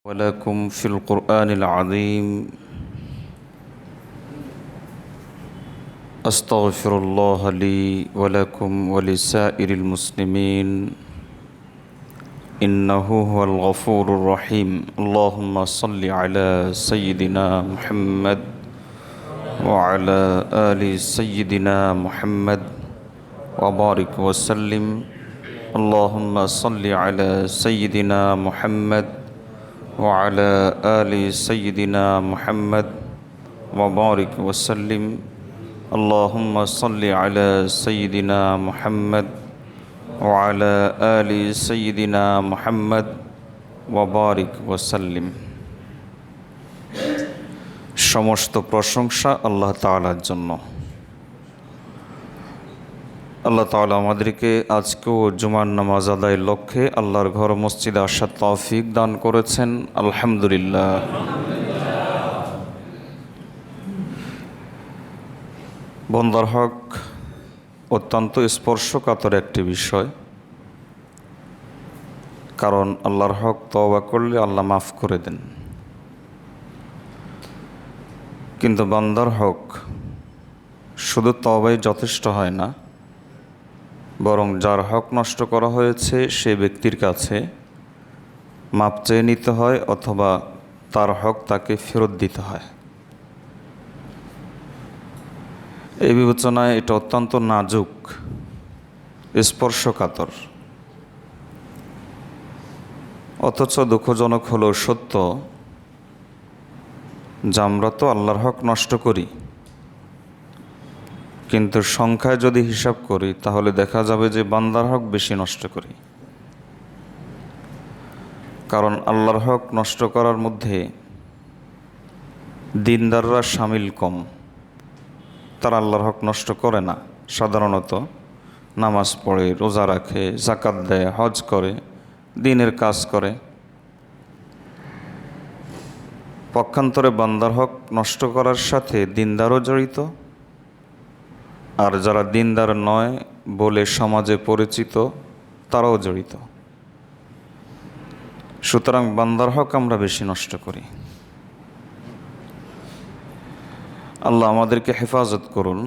ولكم في القرآن العظيم أستغفر الله لي ولكم ولسائر المسلمين إنه هو الغفور الرحيم اللهم صل على سيدنا محمد وعلى آل سيدنا محمد وبارك وسلم اللهم صل على سيدنا محمد وعلى آل سيدنا محمد وبارك وسلم اللهم صل على سيدنا محمد وعلى آل سيدنا محمد وبارك وسلم সমস্ত প্রশংসা আল্লাহ তাআলার জন্য। আল্লাহ তাআলা আমাদেরকে আজকেও জুমার নামাজ আদায়ের লক্ষ্যে আল্লাহর ঘর মসজিদে আসার তৌফিক দান করেছেন, আলহামদুলিল্লাহ। বন্দার হক অত্যন্ত স্পর্শকাতর একটি বিষয়, কারণ আল্লাহর হক তওবা করলে আল্লাহ মাফ করে দেন, কিন্তু বান্দার হক শুধু তওবাই যথেষ্ট হয় না, বরং যার হক নষ্ট করা হয়েছে সে ব্যক্তির কাছে মাপ চেয়ে নিতে হয় অথবা তার হক তাকে ফেরত দিতে হয়। এই বিবেচনায় এটা অত্যন্ত নাজুক, স্পর্শকাতর। অথচ দুঃখজনক হলেও সত্য যে আমরা তো আল্লাহর হক নষ্ট করি, কিন্তু সংখ্যায় যদি হিসাব করি তাহলে দেখা যাবে যে বান্দার হক বেশি নষ্ট করি। কারণ আল্লাহর হক নষ্ট করার মধ্যে দিনদাররা শামিল কম। তারা আল্লাহর হক নষ্ট করে না, সাধারণত নামাজ পড়ে, রোজা রাখে, যাকাত দেয়, হজ করে, দিনের কাজ করে। পক্ষান্তরে বান্দার হক নষ্ট করার সাথে দিনদারও জড়িত, আর যারা দিনদার নয় বলে সমাজে পরিচিত তারাও জড়িত। সুতরাং বান্দার হক আমরা বেশি নষ্ট করি। আল্লাহ আমাদেরকে হেফাজত করুন।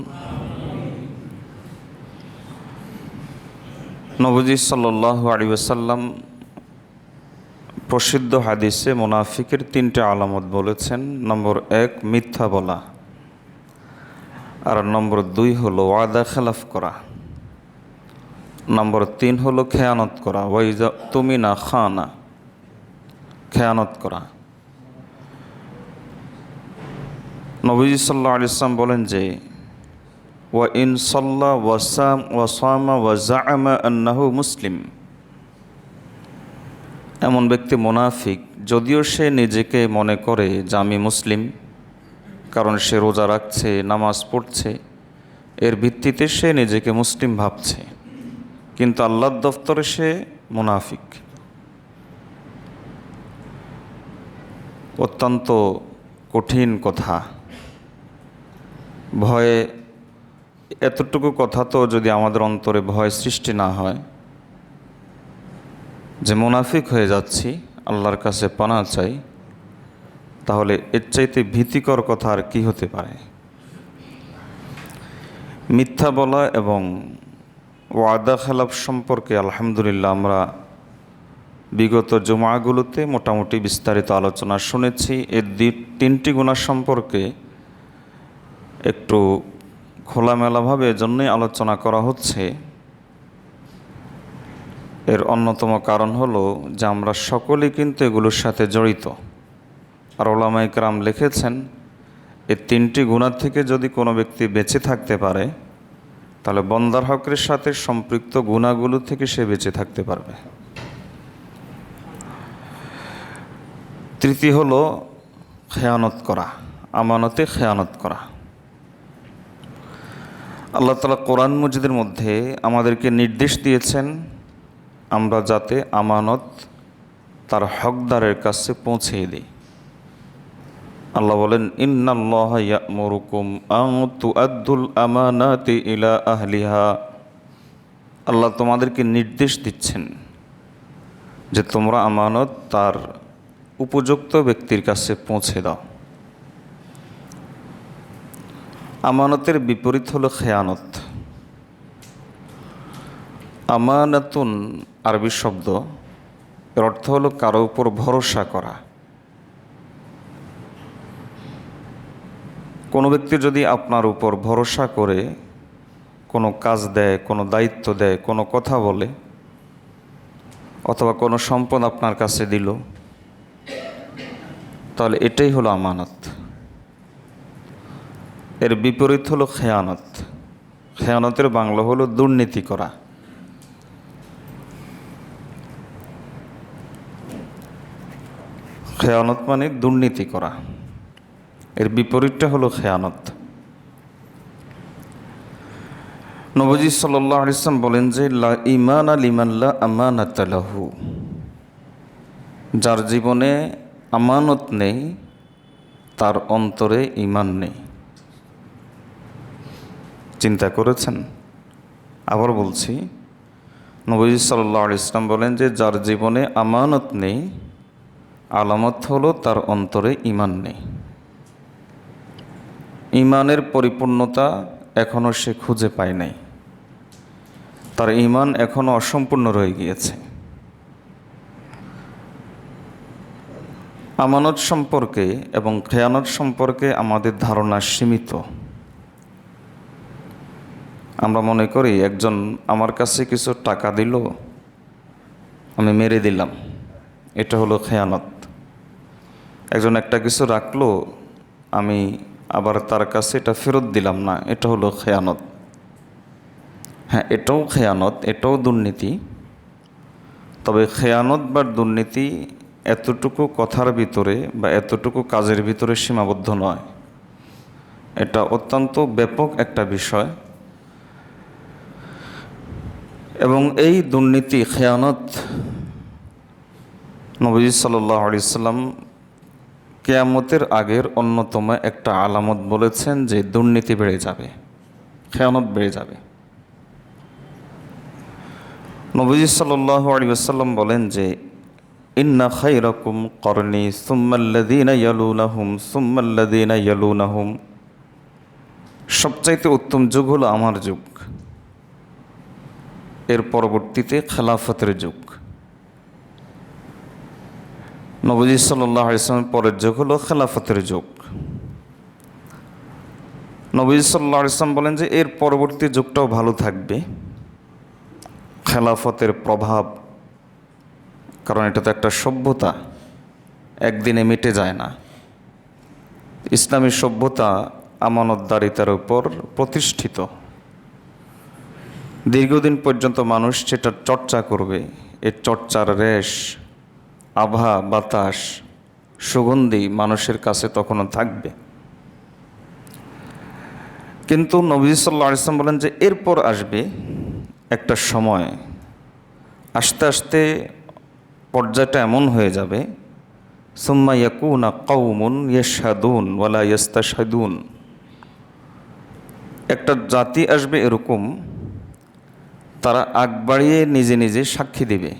নবী সাল্লাল্লাহু আলাইহি ওয়াসাল্লাম প্রসিদ্ধ হাদিসে মুনাফিকের 3টে আলামত বলেছেন। নম্বর 1 মিথ্যা বলা, আর নম্বর 2 হলো ওয়াদা খেলাফ করা, নম্বর 3 হলো খেয়ানত করা, ওয়াইজা তুমিনা খানা, খেয়ানত করা। নবীজি সাল্লাল্লাহু আলাইহি ওয়াসাল্লাম বলেন যে ওয়া ইন সাল্লা ওয়া সাম ওয়া সামা ওয়া জাআমা আন্নাহু মুসলিম, এমন ব্যক্তি মুনাফিক যদিও সে নিজেকে মনে করে যে আমি মুসলিম, কারণ সে রোজা রাখছে, নামাজ পড়ছে, এর ভিত্তিতে সে নিজেকে মুসলিম ভাবছে, কিন্তু আল্লাহর দফতরে সে মুনাফিক। অত্যন্ত কঠিন কথা। ভয়ে, এতটুকু কথা তো যদি আমাদের অন্তরে ভয় সৃষ্টি না হয় যে মুনাফিক হয়ে যাচ্ছি, আল্লাহর কাছে পানাহ চাই, তাহলে এর চাইতে ভীতিকর কথা আর কি হতে পারে। মিথ্যা বলা এবং ওয়াদা খেলাফ সম্পর্কে আলহামদুলিল্লাহ আমরা বিগত জুমাগুলোতে মোটামুটি বিস্তারিত আলোচনা শুনেছি। এর 3টি গুনাহ সম্পর্কে একটু খোলামেলাভাবে এজন্যই আলোচনা করা হচ্ছে। এর অন্যতম কারণ হলো যে আমরা সকলেই কিন্তু এগুলোর সাথে জড়িত। আর উলামায়ে কেরাম লিখেছেন এই 3টি গুনাহ থেকে যদি কোনো ব্যক্তি বেঁচে থাকতে পারে তাহলে বন্দার হকের সাথে সম্পৃক্ত গুনাহগুলো থেকে সে বেঁচে থাকতে পারবে। তৃতীয় হলো খেয়ানত করা, আমানতে খেয়ানত করা। আল্লাহ তাআলা কোরআন মজিদের মধ্যে আমাদেরকে নির্দেশ দিয়েছেন আমরা যাতে আমানত তার হকদারের কাছে পৌঁছে দিই। আল্লাহ বলেন ইন্নাল্লাহা ইয়া'মুরুকুম আন তুআদ্দুল আমানাতি ইলা আহলিহা, আল্লাহ তোমাদেরকে নির্দেশ দিচ্ছেন যে তোমরা আমানত তার উপযুক্ত ব্যক্তির কাছে পৌঁছে দাও। আমানতের বিপরীত হলো খেয়ানত। আমানাতুন আরবি শব্দ, এর অর্থ হলো কারো উপর ভরসা করা। কোনো ব্যক্তি যদি আপনার উপর ভরসা করে কোনো কাজ দেয়, কোনো দায়িত্ব দেয়, কোনো কথা বলে, অথবা কোনো সম্পদ আপনার কাছে দিল, তাহলে এটাই হলো আমানত। এর বিপরীত হলো খেয়ানত। খেয়ানতের বাংলা হলো দুর্নীতি করা। খেয়ানত মানে দুর্নীতি করা, এর বিপরীতটা হলো খেয়ানত। নবীজি সাল্লাল্লাহু আলাইহি ওয়াসাল্লাম বলেন যে লা ঈমানা লিমান লা আমানাতা লাহু, যার জীবনে আমানত নেই তার অন্তরে ঈমান নেই। চিন্তা করেছেন? আবার বলছি, নবীজি সাল্লাল্লাহু আলাইহি ওয়াসাল্লাম বলেন যে যার জীবনে আমানত নেই, আলামত হলো তার অন্তরে ঈমান নেই। ঈমানের পরিপূর্ণতা এখনও সে খুঁজে পায় নাই, তার ঈমান এখনও অসম্পূর্ণ রয়ে গিয়েছে। আমানত সম্পর্কে এবং খেয়ানত সম্পর্কে আমাদের ধারণা সীমিত। আমরা মনে করি একজন আমার কাছে কিছু টাকা দিল, আমি মেরে দিলাম, এটা হলো খেয়ানত। একজন একটা কিছু রাখলো, আমি আবার তার কাছে এটা ফেরত দিলাম না, এটা হলো খেয়ানত। হ্যাঁ, এটাও খেয়ানত, এটাও দুর্নীতি। তবে খেয়ানত বা দুর্নীতি এতটুকু কথার ভিতরে বা এতটুকু কাজের ভিতরে সীমাবদ্ধ নয়, এটা অত্যন্ত ব্যাপক একটা বিষয়। এবং এই দুর্নীতি, খেয়ানত, নবী সাল্লাল্লাহু আলাইহি সাল্লাম কিয়ামতের আগের অন্যতম একটা আলামত বলেছেন যে দুর্নীতি বেড়ে যাবে, খেয়ানত বেড়ে যাবে। নবী সাল্লাল্লাহু আলাইহি ওয়াসাল্লাম বলেন যে ইন্না খায়রাকুম করনি সুম্মাল্লাযীনা ইয়ালুনাহুম সুম্মাল্লাযীনা ইয়ালুনাহুম, সবচাইতে উত্তম যুগ হলো আমার যুগ, এর পরবর্তীতে খেলাফতের যুগ। নবী সাল্লাল্লাহু আলাইহি ওয়াসাল্লামের পরের যুগ হলো খেলাফতের যুগ। নবী সাল্লাল্লাহু আলাইহি ওয়াসাল্লাম বলেন যে এর পরবর্তী যুগটাও ভালো থাকবে, খেলাফতের প্রভাব, কারণ এটা তো একটা সভ্যতা, একদিনে মিটে যায় না। ইসলামী সভ্যতা আমানতদারিতার উপর প্রতিষ্ঠিত। দীর্ঘদিন পর্যন্ত মানুষ সেটা চর্চা করবে, এর চর্চার রেশ, আভা, বাতাস, সুগন্ধি মানুষের কাছে তখনও থাকবে। কিন্তু নবী সাল্লাল্লাহু আলাইহি ওয়াসাল্লাম বলেন যে এরপর আসবে একটা সময়, আস্তে আস্তে পর্যায়টা এমন হয়ে যাবে, সুম্মা ইয়াকুনা কওমুন ইয়াশহাদুন ওয়ালা ইস্তাশহাদুন, একটা জাতি আসবে এরকম, তারা আগ বাড়িয়ে নিজে নিজে সাক্ষী দিবে,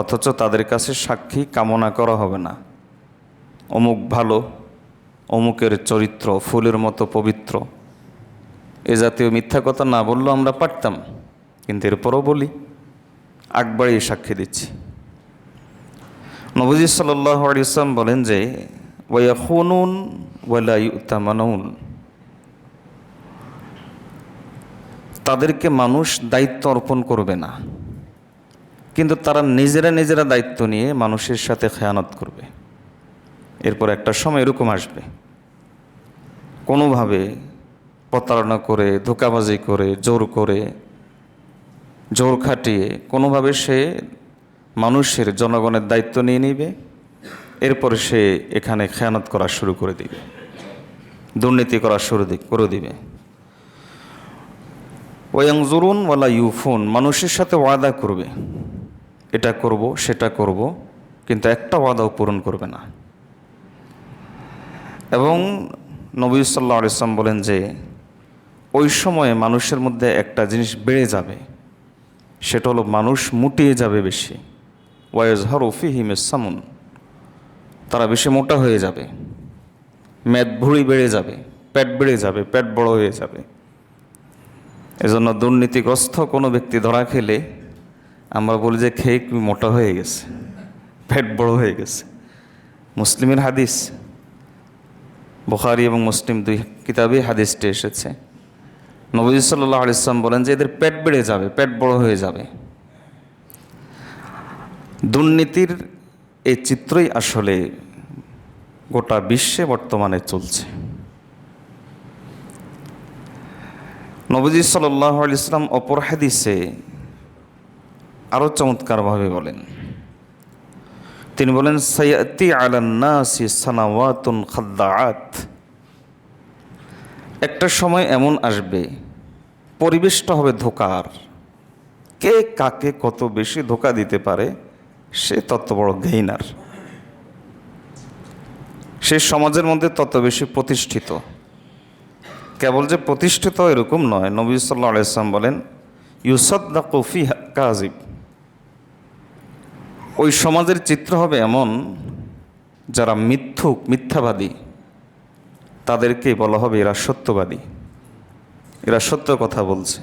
অথচ তাদের কাছে সাক্ষী কামনা করা হবে না। অমুক ভালো, অমুকের চরিত্র ফুলের মতো পবিত্র, এ জাতীয় মিথ্যা কথা না বললেও আমরা পারতাম, কিন্তু এরপরও বলি, আগ বাড়িয়ে সাক্ষী দিচ্ছি। নবী সাল্লাল্লাহু আলাইহি ওয়াসাল্লাম বলেন যে ওয়ায়াখুনুন ওয়ালা ইউতামানুন, তাদেরকে মানুষ দায়িত্ব অর্পণ করবে না, কিন্তু তারা নিজেরা দায়িত্ব নিয়ে মানুষের সাথে খেয়ানত করবে। এরপর একটা সময় এরকম আসবে, কোনোভাবে প্রতারণা করে, ধোঁকাবাজি করে, জোর খাটিয়ে কোনোভাবে সে মানুষের, জনগণের দায়িত্ব নিয়ে নিবে, এরপরে সে এখানে খেয়ানত করা শুরু করে দিবে, দুর্নীতি করা শুরু করে দিবে। ওয়ায়ানজুরুন ওয়ালা ইউফুন, মানুষের সাথে ওয়াদা করবে, এটা করব সেটা করব, কিন্তু একটা ওয়াদাও পূরণ করবে না। এবং নবী সাল্লাল্লাহু আলাইহি ওয়াসাল্লাম বলেন যে ওই সময়ে মানুষের মধ্যে একটা জিনিস বেড়ে যাবে, সেটা হলো মানুষ মুটিয়ে যাবে বেশি। ওয়াজহারু ফীহিম সামুন, তারা বেশি মোটা হয়ে যাবে, মেদ ভুঁড়ি বেড়ে যাবে, পেট বেড়ে যাবে, পেট বড় হয়ে যাবে। এজন্য দুর্নীতিগ্রস্ত কোনো ব্যক্তি ধরা খেলে আমরা বলি যে খেয়ে মোটা হয়ে গেছে, পেট বড় হয়ে গেছে। মুসলিমের হাদিস, বুখারী এবং মুসলিম দুই কিতাবেই হাদিসটি এসেছে। নবী সাল্লাল্লাহু আলাইহি ওয়াসাল্লাম বলেন যে এদের পেট বেড়ে যাবে, পেট বড় হয়ে যাবে। দুর্নীতির এই চিত্রই আসলে গোটা বিশ্বে বর্তমানে চলছে। নবীজি সাল্লাল্লাহু আলাইহি ওয়াসাল্লাম অপর হাদিসে আরও চমৎকারভাবে বলেন, তিনি বলেন সায়াতি আলান নাসি সানাওয়াতুন খাদ্দাআত, একটা সময় এমন আসবে পরিবেশটা হবে ধোঁকার, কে কাকে কত বেশি ধোঁকা দিতে পারে সে তত বড় গেইনার, সে সমাজের মধ্যে তত বেশি প্রতিষ্ঠিত। কেবল যে প্রতিষ্ঠিত এরকম নয়, নবী সাল্লাল্লাহু আলাইহি ওয়াসাল্লাম বলেন ইউসাদ্দাকু ফিহা কাযিব, ওই সমাজের চিত্র হবে এমন যারা মিথ্যুক, মিথ্যাবাদী, তাদেরকে বলা হবে এরা সত্যবাদী, এরা সত্য কথা বলছে।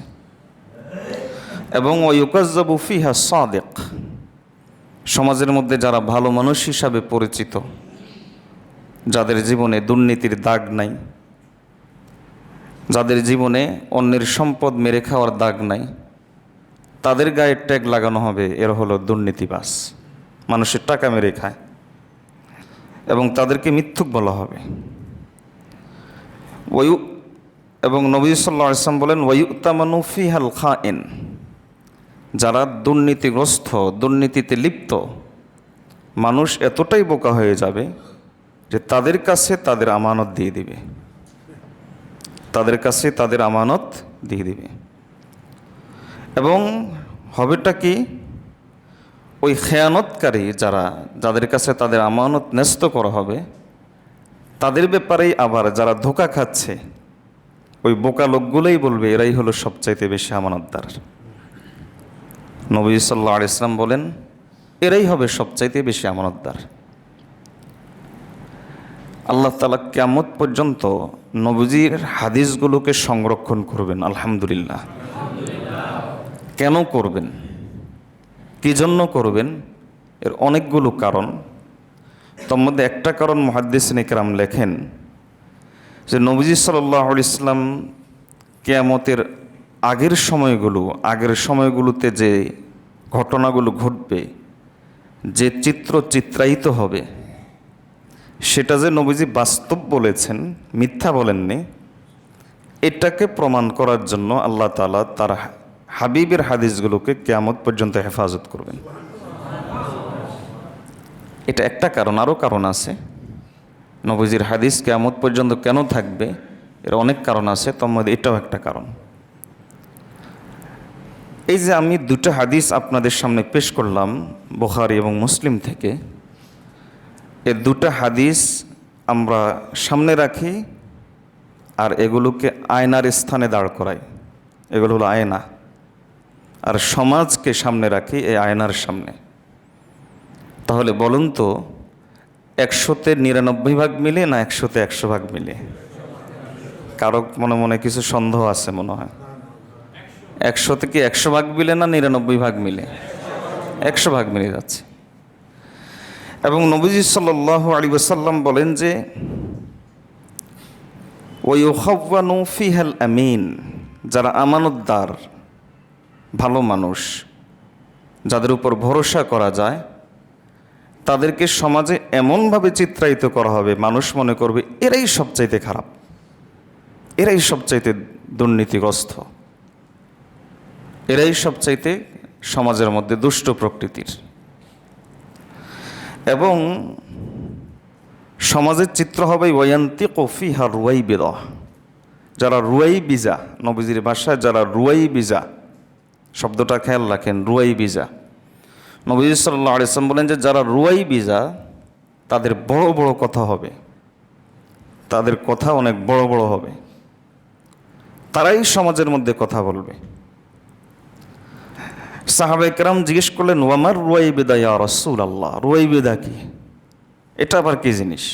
এবং ওয়ুকাজ্জাবু ফিহা সাদিক, সমাজের মধ্যে যারা ভালো মানুষ হিসাবে পরিচিত, যাদের জীবনে দুর্নীতির দাগ নাই, যাদের জীবনে অন্যের সম্পদ মেরে খাওয়ার দাগ নাই, তাদের গায়ে ট্যাগ লাগানো হবে এরা হলো দুর্নীতিবাজ, মানুষের টাকা মেরে খায়, এবং তাদেরকে মিথ্যুক বলা হবে। এবং নবী সাল্লাল্লাহু আলাইহি ওয়াসাল্লাম বলেন ওয়ায়ুতামানু ফিহাল খাইন, যারা দুর্নীতিগ্রস্ত, দুর্নীতিতে লিপ্ত, মানুষ এতটাই বোকা হয়ে যাবে যে তাদের কাছে তাদের আমানত দিয়ে দিবে, তাদের কাছে তাদের আমানত দিয়ে দিবে। এবং হবেটা কি, ওই খেয়ানতকারী যারা, যাদের কাছে তাদের আমানত ন্যস্ত করা হবে, তাদের ব্যাপারেই আবার যারা ধোঁকা খাচ্ছে ওই বোকা লোকগুলোই বলবে এরাই হলো সবচাইতে বেশি আমানতদার। নবী সাল্লাল্লাহু আলাইহি ওয়াসাল্লাম বলেন এরাই হবে সবচাইতে বেশি আমানতদার। আল্লাহ তাআলা কিয়ামত পর্যন্ত নবীজির হাদিসগুলোকে সংরক্ষণ করবেন। আলহামদুলিল্লাহ। কেন করবেন, কি জন্য করবেন, এর অনেকগুলো কারণ। তার মধ্যে একটা কারণ মুহাদ্দিসিন ইকরাম লেখেন যে নবীজি সাল্লাল্লাহু আলাইহি ওয়াসাল্লাম কিয়ামতের আগের সময়গুলোতে যে ঘটনাগুলো ঘটবে, যে চিত্র চিত্রায়িত হবে, সেটা যে নবীজি বাস্তব বলেছেন, মিথ্যা বলেননি, এটাকে প্রমাণ করার জন্য আল্লাহ তাআলা তার হাবিবের হাদিসগুলোকে কিয়ামত পর্যন্ত হেফাজত করবেন। এটা একটা কারণ, আরও কারণ আছে। নবীজির হাদিস কিয়ামত পর্যন্ত কেন থাকবে এর অনেক কারণ আছে, তার মধ্যে এটাও একটা কারণ। এই যে আমি দুটো হাদিস আপনাদের সামনে পেশ করলাম বুখারী এবং মুসলিম থেকে, এই দুটো হাদিস আমরা সামনে রাখি আর এগুলোকে আয়নার স্থানে দাঁড় করাই, এগুলো হলো আয়না, আর সমাজকে সামনে রাখি এই আয়নার সামনে। তাহলে বলুন তো 100-তে 99 ভাগ মিলে না 100-তে 100 ভাগ মিলে? কারো মনে মনে কিছু সন্দেহ আছে মনে হয়। 100-তে কি 100 ভাগ মিলে না 99 ভাগ মিলে? 100 ভাগ মিলে যাচ্ছে। এবং নবীজি সাল্লাল্লাহু আলাইহি ওয়াসাল্লাম বলেন যে ওয়ায়ুখাওয়ানু ফিহাল আমিন, যারা আমানতদার, ভালো মানুষ, যাদের উপর ভরসা করা যায়, তাদেরকে সমাজে এমনভাবে চিত্রায়িত করা হবে মানুষ মনে করবে এরাই সবচাইতে খারাপ, এরাই সবচাইতে দুর্নীতিগ্রস্ত, এরাই সবচাইতে সমাজের মধ্যে দুষ্ট প্রকৃতির। এবং সমাজের চিত্র হবে ওয়ায়ান্তিকু ফিহা রুয়াইবিদা, যারা রুয়াইবিজা, নবীজির ভাষায় যারা রুয়াইবিজা, শব্দটা খেয়াল রাখেন, রুয়াইবিজা। নবী সাল্লাল্লাহু আলাইহি ওয়াসাল্লাম বলেন যে যারা রুয়াইবিজা, তাদের বড় বড় কথা হবে, তাদের কথা অনেক বড় বড় হবে, তারাই সমাজের মধ্যে কথা বলবে। সাহাবায়ে কেরাম জিজ্ঞেস করলেন ওয়ামার রুয়াইবিদা ইয়া রাসূলুল্লাহ, রুয়াইবিদা কি? এটা আবার কি জিনিস?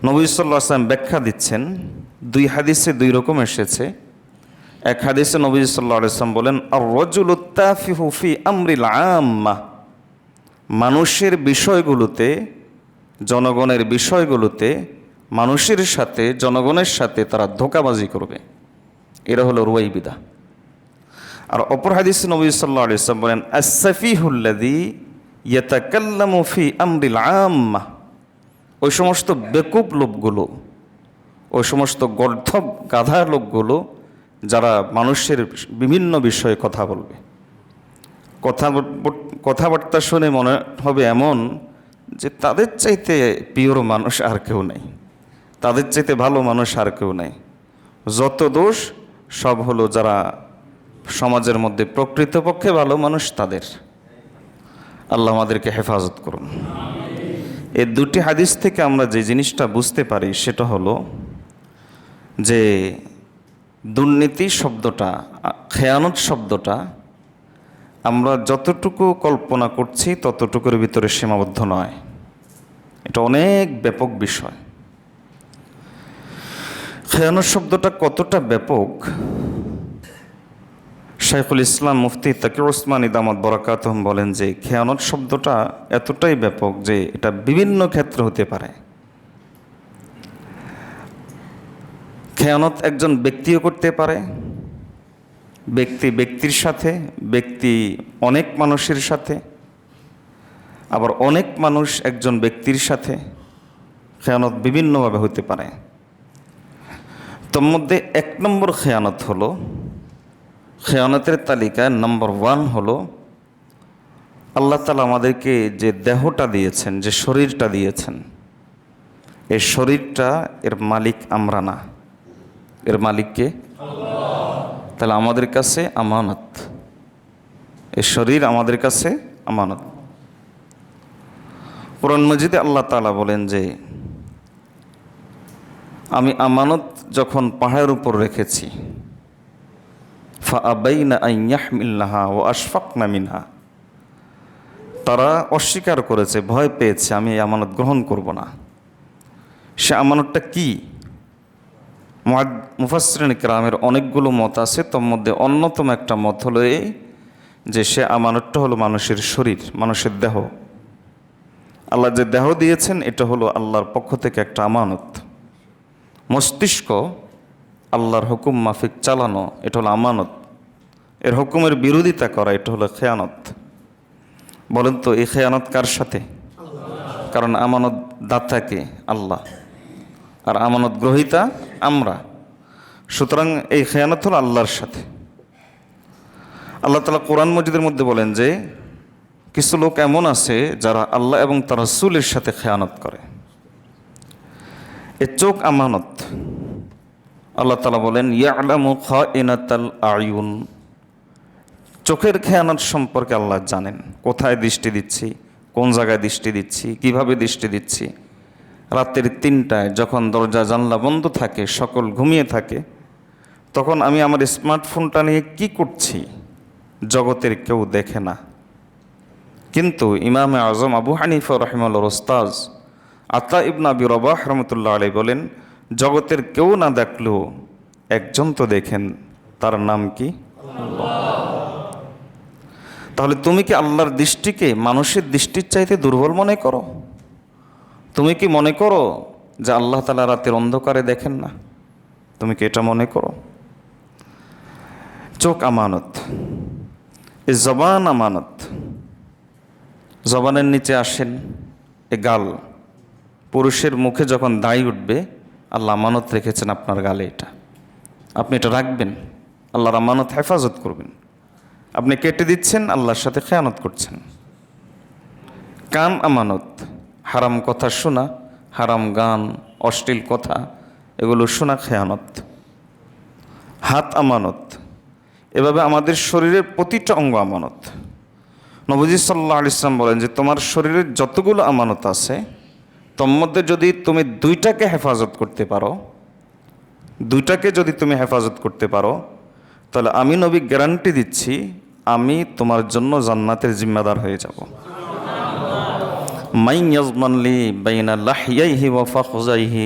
নবী সাল্লাল্লাহু আলাইহি ওয়াসাল্লাম ব্যাখ্যা দিচ্ছেন, দুই হাদিসে দুই রকম এসেছে। এক হাদিসে নবী সাল্লাল্লাহু আলাইহি ওয়াসাল্লাম বলেন, আর-রাজুলু তাফিহু ফি আমরিল আম্মা, মানুষের বিষয়গুলোতে, জনগণের বিষয়গুলোতে মানুষের সাথে, জনগণের সাথে তারা ধোঁকাবাজি করবে, এরা হলো রুয়াইবিদা। আর অপর হাদিসে নবী সাল্লাল্লাহু আলাইহি ওয়াসাল্লাম বলেন, আস-সাফিহুল্লাযী ইয়াতাকাল্লামু ফি আমরিল আম্মা, ওই সমস্ত বেকুব লোকগুলো, ওই সমস্ত গর্ধব গাধার লোকগুলো যারা মানুষের বিভিন্ন বিষয়ে কথা বলবে, কথাবার্তা শুনে মনে হবে এমন যে তাদের চাইতে পিওর মানুষ আর কেউ নেই, তাদের চাইতে ভালো মানুষ আর কেউ নেই। যত দোষ সব হলো যারা সমাজের মধ্যে প্রকৃতপক্ষে ভালো মানুষ তাদের। আল্লাহ আমাদেরকে হেফাজত করুন। এই দুটি হাদিস থেকে আমরা যে জিনিসটা বুঝতে পারি সেটা হলো যে দুর্নীতি শব্দটা, খেয়ানত শব্দটা আমরা যতটুকু কল্পনা করছি ততটুকুর ভিতরে সীমাবদ্ধ নয়, এটা অনেক ব্যাপক বিষয়। খেয়ানত শব্দটা কতটা ব্যাপক, শাইখুল ইসলাম মুফতি তাকিউর উসমানী দামাত বরাকাতুহুম বলেন যে খেয়ানত শব্দটা এতটাই ব্যাপক যে এটা বিভিন্ন ক্ষেত্রে হতে পারে। খেয়ানত একজন ব্যক্তিও করতে পারে, ব্যক্তি ব্যক্তির সাথে, ব্যক্তি অনেক মানুষের সাথে, আবার অনেক মানুষ একজন ব্যক্তির সাথে। খেয়ানত বিভিন্নভাবে হতে পারে। তোর মধ্যে এক নম্বর খেয়ানত হলো, খেয়ানতের তালিকায় নম্বর 1 হলো আল্লাহ তাআলা আমাদেরকে যে দেহটা দিয়েছেন, যে শরীরটা দিয়েছেন, এই শরীরটা এর মালিক আমরা না, এর মালিককে আল্লাহ। তাহলে আমাদের কাছে আমানত, এই শরীর আমাদের কাছে আমানত। কোরআন মাজিদে আল্লাহ তাআলা বলেন যে আমি আমানত যখন পাহাড়ের উপর রেখেছি, ফাআবাইনা আন ইয়াহমিলনাহা ওয়া আশফাকনা মিনহা, তারা অস্বীকার করেছে, ভয় পেয়েছে, আমি এই আমানত গ্রহণ করব না। সে আমানতটা কি? মুফাসসিরিন কিরামের অনেকগুলো মত আছে, তার মধ্যে অন্যতম একটা মত হলো এই যে সে আমানতটা হলো মানুষের শরীর, মানুষের দেহ। আল্লাহ যে দেহ দিয়েছেন এটা হলো আল্লাহর পক্ষ থেকে একটা আমানত। মস্তিষ্ক আল্লাহর হুকুম মাফিক চালানো, এটা হলো আমানত। এর হুকুমের বিরোধিতা করা, এটা হলো খেয়ানত। বলেন তো এই খেয়ানত কার সাথে? কারণ আমানত দাতাকে আল্লাহ, আর আমানত গ্রহীতা আমরা। সুতরাং এই খেয়ানত হলো আল্লাহর সাথে। আল্লাহ তাআলা কোরআন মাজিদের মধ্যে বলেন যে কিছু লোক এমন আছে যারা আল্লাহ এবং তার রাসূলের সাথে খেয়ানত করে। এ চোখ আমানত। আল্লাহ তাআলা বলেন ইয়ালামু খাইনাতাল আয়ুন, চোখের খেয়ানত সম্পর্কে আল্লাহ জানেন। কোথায় দৃষ্টি দিচ্ছি, কোন জায়গায় দৃষ্টি দিচ্ছি, কিভাবে দৃষ্টি দিচ্ছি। রাতের 3টায় যখন দরজা জানলা বন্ধ থাকে, সকল ঘুমিয়ে থাকে, তখন আমি আমার স্মার্টফোনটা নিয়ে কি করছি জগতের কেউ দেখে না। কিন্তু ইমামে আজম আবু হানিফা রাহিমাহুল্লাহর উস্তাজ আতা ইবনে আবি রবাহ রাহমাতুল্লাহ আলাইহি বলেন, জগতের কেউ না দেখলেও একজন তো দেখেন, তার নাম কি? আল্লাহ। তাহলে তুমি কি আল্লাহর দৃষ্টিকে মানুষের দৃষ্টির চাইতে দুর্বল মনে করো? তুমি কি মনে করো যে আল্লাহ তাআলা রাতের অন্ধকারে দেখেন না? তুমি কি এটা মনে করো? চোখ আমানত, এই জবান আমানত। জবানের নিচে আসেন এ গাল, পুরুষের মুখে যখন দাড়ি উঠবে আল্লাহ আমানত রেখেছেন আপনার গালে, এটা আপনি এটা রাখবেন, আল্লাহর আমানত হেফাজত করবেন। আপনি কেটে দিচ্ছেন, আল্লাহর সাথে খেয়ানত করছেন। কান আমানত, হারাম কথা শোনা, হারাম গান, অশ্লীল কথা এগুলো শোনা খেয়ানত। হাত আমানত। এভাবে আমাদের শরীরের প্রতিটা অঙ্গ আমানত। নবীজি সাল্লাল্লাহু আলাইহি ওয়াসাল্লাম বলেন যে তোমার শরীরের যতগুলো আমানত আছে তোর মধ্যে যদি তুমি 2টাকে হেফাজত করতে পারো, 2টাকে যদি তুমি হেফাজত করতে পারো, তাহলে আমি নবী গ্যারান্টি দিচ্ছি আমি তোমার জন্য জান্নাতের জিম্মাদার হয়ে যাব। মাই ইয়াজমান লি বাইনা লাহিয়াইহি ওয়া ফাখজাইহি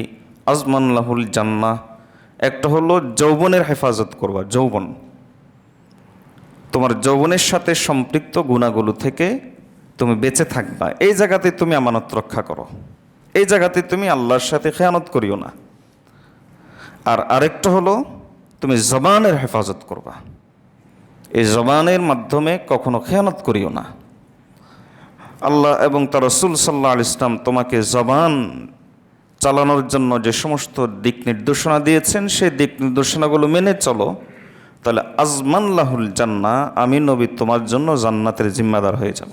আজমান লাহুল জান্নাহ। একটা হলো যৌবনের হেফাজত করবা, যৌবন, তোমার যৌবনের সাথে সম্পৃক্ত গুণাগুলো থেকে তুমি বেঁচে থাকবা, এই জায়গাতে তুমি আমানত রক্ষা করো, এই জায়গাতে তুমি আল্লাহর সাথে খেয়ানত করিও না। আর আরেকটা হলো তুমি জবানের হেফাজত করবা, এই জবানের মাধ্যমে কখনো খেয়ানত করিও না। আল্লাহ এবং তার রাসূল সাল্লাল্লাহু আলাইহি ওয়াসাল্লাম তোমাকে জবান চালানোর জন্য যে সমস্ত দিক নির্দেশনা দিয়েছেন, সেই দিক নির্দেশনাগুলো মেনে চলো, তাহলে আজমান লাহুল জান্নাহ, আমি নবী তোমার জন্য জান্নাতের জিম্মাদার হয়ে যাব।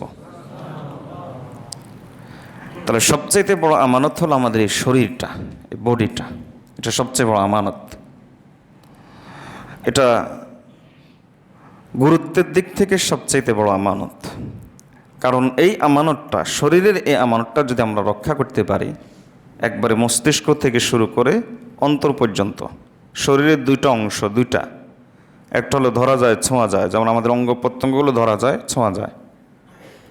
তাহলে সবচেয়ে বড় আমানত হলো আমাদের এই শরীরটা, এই বডিটা, এটা সবচেয়ে বড় আমানত। এটা গুরুত্বের দিক থেকে সবচেয়ে বড় আমানত। কারণ এই আমানতটা, শরীরের এই আমানতটা যদি আমরা রক্ষা করতে পারি, একবারে মস্তিষ্ক থেকে শুরু করে অন্তর পর্যন্ত শরীরের দুইটা অংশ, দুইটা, একটা হলো ধরা যায়, ছোঁয়া যায়, যেমন আমাদের অঙ্গ প্রত্যঙ্গগুলো ধরা যায়, ছোঁয়া যায়।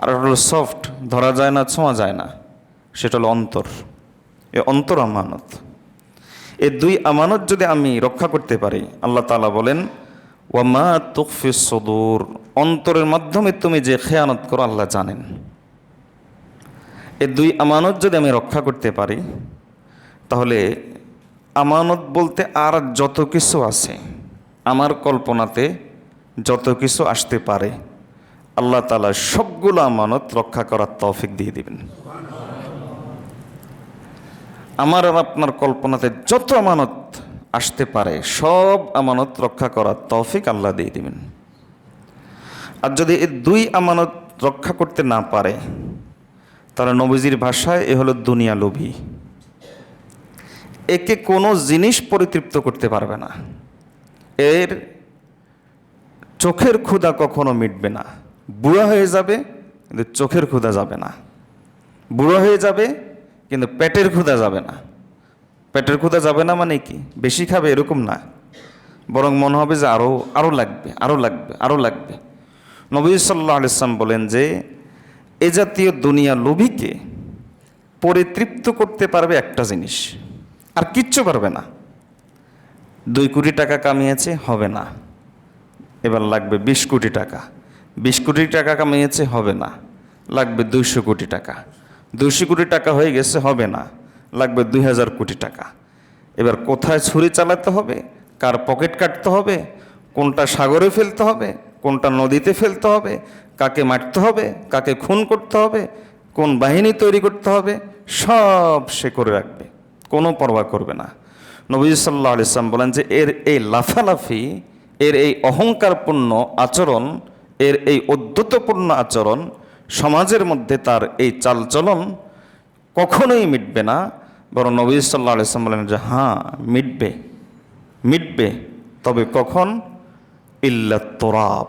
আর একটা হলো সফট, ধরা যায় না, ছোঁয়া যায় না, সেটা হলো অন্তর। এই অন্তর আমানত। এই দুই আমানত যদি আমি রক্ষা করতে পারি, আল্লাহ তাআলা বলেন ওয়ামা তুখফিস সুদূর, অন্তরের মাধ্যমে তুমি যে খেয়ানত করো আল্লাহ জানেন। এই দুই আমানত যদি আমি রক্ষা করতে পারি, তাহলে আমানত বলতে আর যত কিছু আছে, আমার কল্পনাতে যত কিছু আসতে পারে, আল্লাহ তাআলা সবগুলো আমানত রক্ষা করার তৌফিক দিয়ে দিবেন। আমার আর আপনার কল্পনাতে যত আমানত আসতে পারে, সব আমানত রক্ষা করার তৌফিক আল্লাহ দিয়ে দিবেন। আর যদি এই দুই আমানত রক্ষা করতে না পারে, তাহলে নবীজির ভাষায় এ হলো দুনিয়া লোভী। একে কোনো জিনিস পরিতৃপ্ত করতে পারবে না, এর চোখের ক্ষুধা কখনো মিটবে না। বুড়া হয়ে যাবে কিন্তু চোখের ক্ষুধা যাবে না, বুড়ো হয়ে যাবে কিন্তু পেটের ক্ষুধা যাবে না। পেটের ক্ষুধা যাবে না মানে কি বেশি খাবে এরকম না, বরং মনে হবে যে আরও লাগবে, আরও লাগবে, আরও লাগবে। নবী সাল্লাল্লাহু আলাইহি ওয়াসাল্লাম বলেন যে এ জাতীয় দুনিয়া লোভীকে পরিতৃপ্ত করতে পারবে একটা জিনিস, আর কিচ্ছু পারবে না। 2 কোটি টাকা কামিয়েছে, হবে না, এবার লাগবে 20 কোটি টাকা। 20 কোটি টাকা কামিয়েছে, হবে না, লাগবে 200 কোটি টাকা। 200 কোটি টাকা হয়ে গেছে, হবে না, লাগবে 2000 কোটি টাকা। এবার কোথায় ছুরি চালাতে হবে, কার পকেট কাটতে হবে, কোনটা সাগরে ফেলতে হবে, কোনটা নদীতে ফেলতে হবে, কাকে মারতে হবে, কাকে খুন করতে হবে, কোন বাহিনী তৈরি করতে হবে, সব সে করে রাখবে, কোনো পরোয়া করবে না। নবী সাল্লাল্লাহু আলাইহি ওয়াসাল্লাম বলেন যে এর এই লাফালাফি, এর এই অহংকারপূর্ণ আচরণ, এর এই উদ্ধতপূর্ণ আচরণ, সমাজের মধ্যে তার এই চালচলন কখনোই মিটবে না। বরং নবী সাল্লাল্লাহু আলাইহি ওয়াসাল্লাম বলেন যে হ্যাঁ মিটবে, মিটবে, তবে কখন? ইল্লা তুরাব,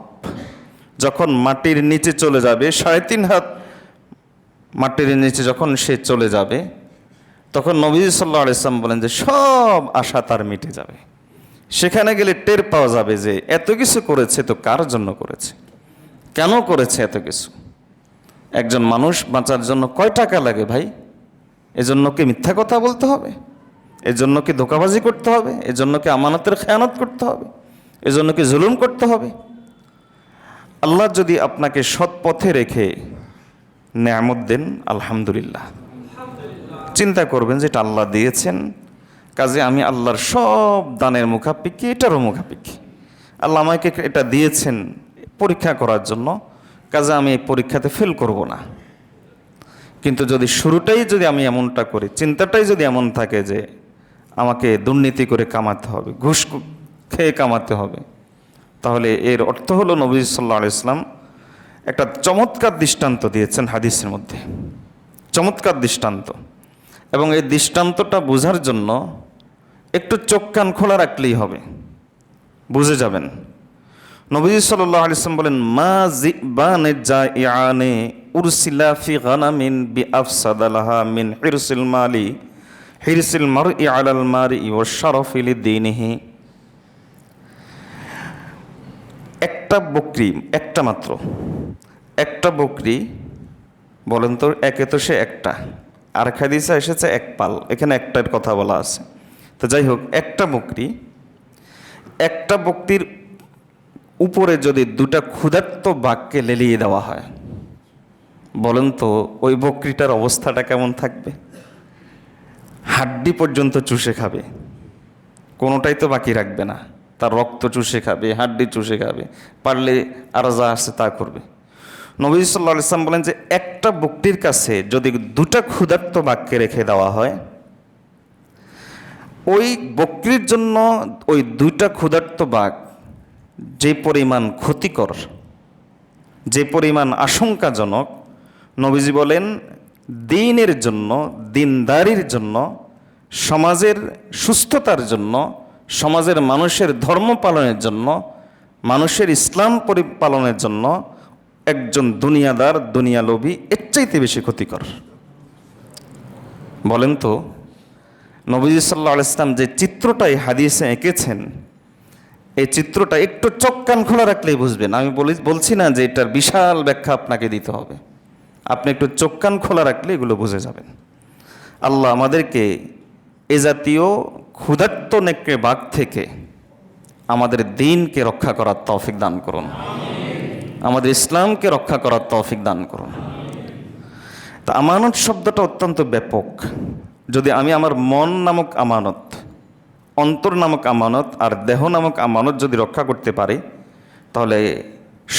যখন মাটির নিচে চলে যাবে, 3.5 হাত মাটির নিচে যখন সে চলে যাবে, তখন নবী সাল্লাল্লাহু আলাইহি ওয়াসাল্লাম বলেন যে সব আশা তার মিটে যাবে। সেখানে গেলে টের পাওয়া যাবে যে এত কিছু করেছে তো কার জন্য করেছে, কেন করেছে এত কিছু। একজন মানুষ বাঁচার জন্য কয় টাকা লাগে ভাই? এজন্য কি মিথ্যা কথা বলতে হবে? এজন্য কি ধোঁকাবাজি করতে হবে? এজন্য কি আমানতের খেয়ানত করতে হবে? এজন্য কি জুলুম করতে হবে? আল্লাহ যদি আপনাকে সৎ পথে রেখে নেয়ামত দেন, আলহামদুলিল্লাহ, চিন্তা করবেন যে এটা আল্লাহ দিয়েছেন, কাজে আমি আল্লাহর সব দানের মুখাপেক্ষী, এটারও মুখাপেক্ষী। আল্লাহ আমাকে এটা দিয়েছেন পরীক্ষা করার জন্য, কাজে আমি এই পরীক্ষাতে ফেল করব না। কিন্তু যদি শুরুটাই যদি আমি এমনটা করি, চিন্তাটাই যদি এমন থাকে যে আমাকে দুর্নীতি করে কামাতে হবে, ঘুষ খেয়ে কামাতে হবে, তাহলে এর অর্থ হলো নবী সাল্লাল্লাহু আলাইহি ওয়াসাল্লাম একটা চমৎকার দৃষ্টান্ত দিয়েছেন হাদিসের মধ্যে, চমৎকার দৃষ্টান্ত। এবং এই দৃষ্টান্তটা বোঝার জন্য একটু চোখ কান খোলা রাখলেই হবে, বুঝে যাবেন। নবী সাল্লাল্লাহু আলাইহি ওয়াসাল্লাম বলেন মা যিবানে জাইআনে উরসিলা ফি গানামিন বিআফসাদা লাহা মিন হিরসিল মালি হিরসিল মারই আলাল মারি ওয়া শারাফি লিদীনিহি। একটা বকরি, একটা মাত্র একটা বকরি বলেন তো, একে তো সে একটা, আর হাদিসে এসেছে এক পাল, এখানে একটার কথা বলা আছে। তো যাই হোক, একটা বকরির উপরে যদি দুটা ক্ষুধার্ত বাঘকে লেলিয়ে দেওয়া হয়, বলেন তো ওই বকরিটার অবস্থাটা কেমন থাকবে? হাড্ডি পর্যন্ত চুষে খাবে, কোনোটাই তো বাকি রাখবে না, তার রক্ত চুষে খাবে, হাড্ডি চুষে খাবে, পারলে আর যা আসে তা করবে। নবী সাল্লাল্লাহু আলাইহি ওয়াসাল্লাম বলেন যে একটা বকরির কাছে যদি দুটা ক্ষুধার্ত বাঘকে রেখে দেওয়া হয়, ওই বকরির জন্য ওই দুইটা ক্ষুধার্ত বাঘ যে পরিমাণ ক্ষতিকর, যে পরিমাণ আশঙ্কাজনক, নবীজি বলেন দ্বীনের জন্য, দ্বীনদারির জন্য, সমাজের সুস্থতার জন্য, সমাজের মানুষের ধর্ম পালনের জন্য, মানুষের ইসলাম পরিপালনের জন্য একজন দুনিয়াদার, দুনিয়ালোভী এর চাইতে বেশি ক্ষতিকর। বলেন তো, নবীজি সাল্লাল্লাহু আলাইহি ওয়াসাল্লাম যে চিত্রটাই হাদিসে এঁকেছেন, এই চিত্রটা একটু চোখ কান খোলা রাখলেই বুঝবেন। আমি বলছি না যে এটার বিশাল ব্যাখ্যা আপনাকে দিতে হবে, আপনি একটু চোখ কান খোলা রাখলে এগুলো বুঝে যাবেন। আল্লাহ আমাদেরকে এ জাতীয় ক্ষুধার্ত নেকড়ে বাঘ থেকে আমাদের দ্বীনকে রক্ষা করার তৌফিক দান করুন, আমাদের ইসলামকে রক্ষা করার তৌফিক দান করুন। তা আমানত শব্দটা অত্যন্ত ব্যাপক। যদি আমি আমার মন নামক আমানত, অন্তর নামক আমানত আর দেহ নামক আমানত যদি রক্ষা করতে পারি, তাহলে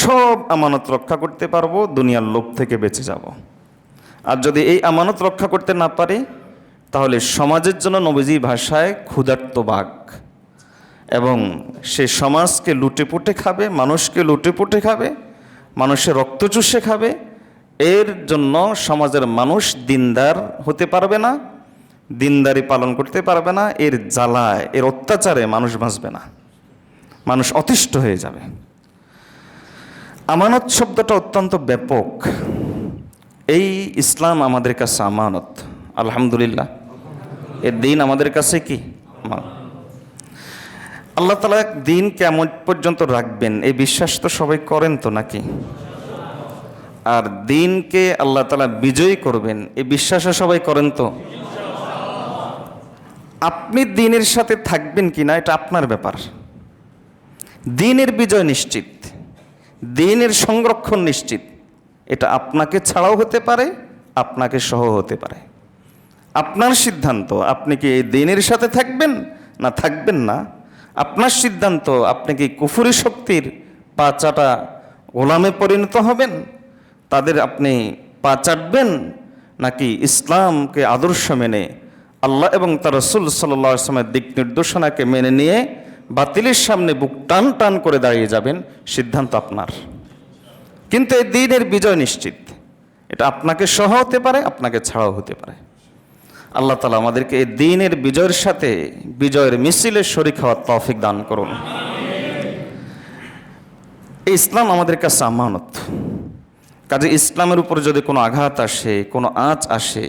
সব আমানত রক্ষা করতে পারবো, দুনিয়ার লোভ থেকে বেঁচে যাব। আর যদি এই আমানত রক্ষা করতে না পারি, তাহলে সমাজের জন্য নবীজির ভাষায় ক্ষুধার্ত বাঘ, এবং সে সমাজকে লুটেপুটে খাবে, মানুষকে লুটেপুটে খাবে, মানুষের রক্ত চুষে খাবে। এর জন্য সমাজের মানুষ দিনদার হতে পারবে না, দিনদারি পালন করতে পারবে না। এর জ্বালায়, এর অত্যাচারে মানুষ বাঁচবে না, মানুষ অতিষ্ঠ হয়ে যাবে। আমানত শব্দটা অত্যন্ত ব্যাপক। এই ইসলাম আমাদের কাছে আমানত, আলহামদুলিল্লাহ। এর দিন আমাদের কাছে কি আমানত। আল্লাহ তাআলা দিন কিয়ামত পর্যন্ত রাখবেন, এই বিশ্বাস তো সবাই করেন তো নাকি? আর দিনকে আল্লাহ তাআলা বিজয়ী করবেন, এই বিশ্বাসও সবাই করেন তো? আপনি দিনের সাথে থাকবেন কিনা এটা আপনার ব্যাপার। দিনের বিজয় নিশ্চিত, দিনের সংরক্ষণ নিশ্চিত, এটা আপনাকে ছাড়াও হতে পারে, আপনাকে সহ হতে পারে। আপনার সিদ্ধান্ত, আপনি কি এই দিনের সাথে থাকবেন না থাকবেন না। আপনার সিদ্ধান্ত, আপনি কি কুফরি শক্তির পা চাটা গোলামে পরিণত হবেন, তাদের আপনি পা চাটবেন, নাকি ইসলামকে আদর্শ মেনে আল্লাহ এবং তার রাসূল সাল্লাল্লাহু আলাইহি ওয়াসাল্লামের দিক নির্দেশনাকে মেনে নিয়ে বাতিলের সামনে বুক টান টান করে দাঁড়িয়ে যাবেন। সিদ্ধান্ত আপনার, কিন্তু এই দিনের বিজয় নিশ্চিত। এটা আপনাকে সহ হতে পারে, আপনাকে ছাড়াও হতে পারে। আল্লাহ তাআলা আমাদেরকে এই দিনের বিজয়ের সাথে বিজয়ের মিছিলে শরীক হওয়ার তৌফিক দান করুন। এই ইসলাম আমাদের কাছে আমানত। কাজে ইসলামের উপর যদি কোনো আঘাত আসে, কোনো আঁচ আসে,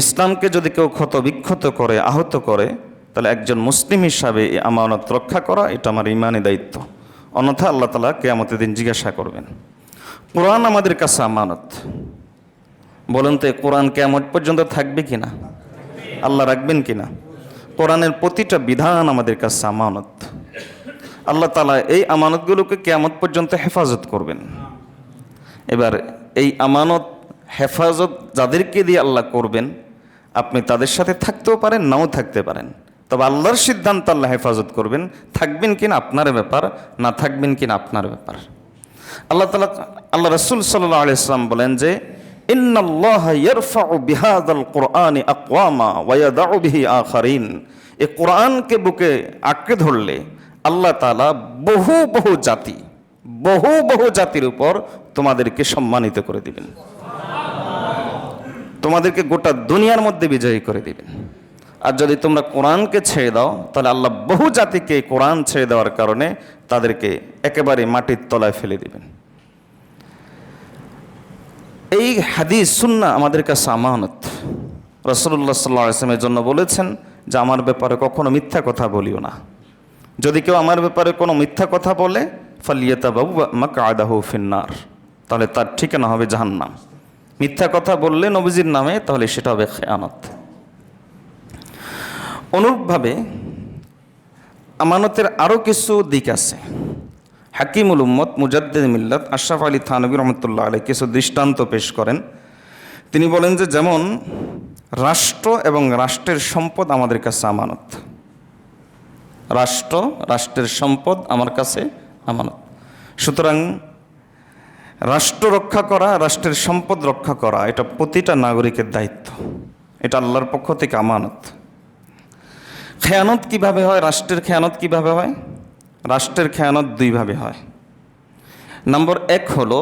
ইসলামকে যদি কেউ ক্ষত বিক্ষত করে, আহত করে, তাহলে একজন মুসলিম হিসাবে এই আমানত রক্ষা করা এটা আমার ইমানি দায়িত্ব। অন্যথা আল্লাহ তাআলা কিয়ামতের দিন জিজ্ঞাসা করবেন। কোরআন আমাদের কাছে আমানত। বলুন তো, কোরআন কিয়ামত পর্যন্ত থাকবে কিনা? আল্লাহ রাখবেন কিনা? কোরআনের প্রতিটা বিধান আমাদের কাছে আমানত। আল্লাহ তাআলা এই আমানতগুলোকে কিয়ামত পর্যন্ত হেফাজত করবেন। এবার এই আমানত হেফাজত যাদেরকে দিয়ে আল্লাহ করবেন, আপনি তাদের সাথে থাকতেও পারেন, নাও থাকতে পারেন, তবে আল্লাহর সিদ্ধান্ত আল্লাহ হেফাজত করবেন। থাকবেন কিনা আপনার ব্যাপার, না থাকবেন কিনা আপনার ব্যাপার। আল্লাহ রাসূল সাল্লাল্লাহু আলাইহি ওয়াসাল্লাম বলেন যে ইন্নাল্লাহা ইয়ারফাউ বিহাযাল কুরআনি আকওয়ামা ওয়া ইয়াদাউ বিহি আখারিন। এই কোরআনকে বুকে আঁকড়ে ধরলে আল্লাহ তাআলা বহু বহু জাতির উপর তোমাদেরকে সম্মানিত করে দিবেন, তোমাদেরকে গোটা দুনিয়ার মধ্যে বিজয়ী করে দিবেন। আর যদি তোমরা কোরআনকে ছেড়ে দাও, তাহলে আল্লাহ বহু জাতিকে কোরআন ছেড়ে দেওয়ার কারণে তাদেরকে একেবারে মাটির তলায় ফেলে দিবেন। এই হাদিস সুন্নাহ আমাদের কাছে আমানত। রাসূলুল্লাহ সাল্লাল্লাহু আলাইহি ওয়াসাল্লামের জন্য বলেছেন যে আমার ব্যাপারে কখনো মিথ্যা কথা বলিও না। যদি কেউ আমার ব্যাপারে কোনো মিথ্যা কথা বলে, ফালিয়াতাবাওয়া মাকআদাহু ফিন্নার, তাহলে তার ঠিকানা হবে জাহান্নাম। মিথ্যা কথা বললে নবীজির নামে, তাহলে সেটা হবে খেয়ানত। অনুরূপভাবে আমানতের আরও কিছু দিক আছে। হাকিমুল উম্মত মুজাদ্দিদ মিল্লাত আশরাফ আলী থানভী রহমতুল্লাহ আলাইহি কিছু দৃষ্টান্ত পেশ করেন। তিনি বলেন যে যেমন রাষ্ট্র এবং রাষ্ট্রের সম্পদ আমাদের কাছে আমানত। রাষ্ট্রের সম্পদ আমার কাছে আমানত। সুতরাং রাষ্ট্র রক্ষা করা, রাষ্ট্রের সম্পদ রক্ষা করা, এটা প্রতিটা নাগরিকের দায়িত্ব। এটা আল্লাহর পক্ষ থেকে আমানত। খেয়ানত কিভাবে হয়? রাষ্ট্রের খেয়ানত কিভাবে হয়? রাষ্ট্রের খেয়ানত দুইভাবে হয়। নম্বর এক হলো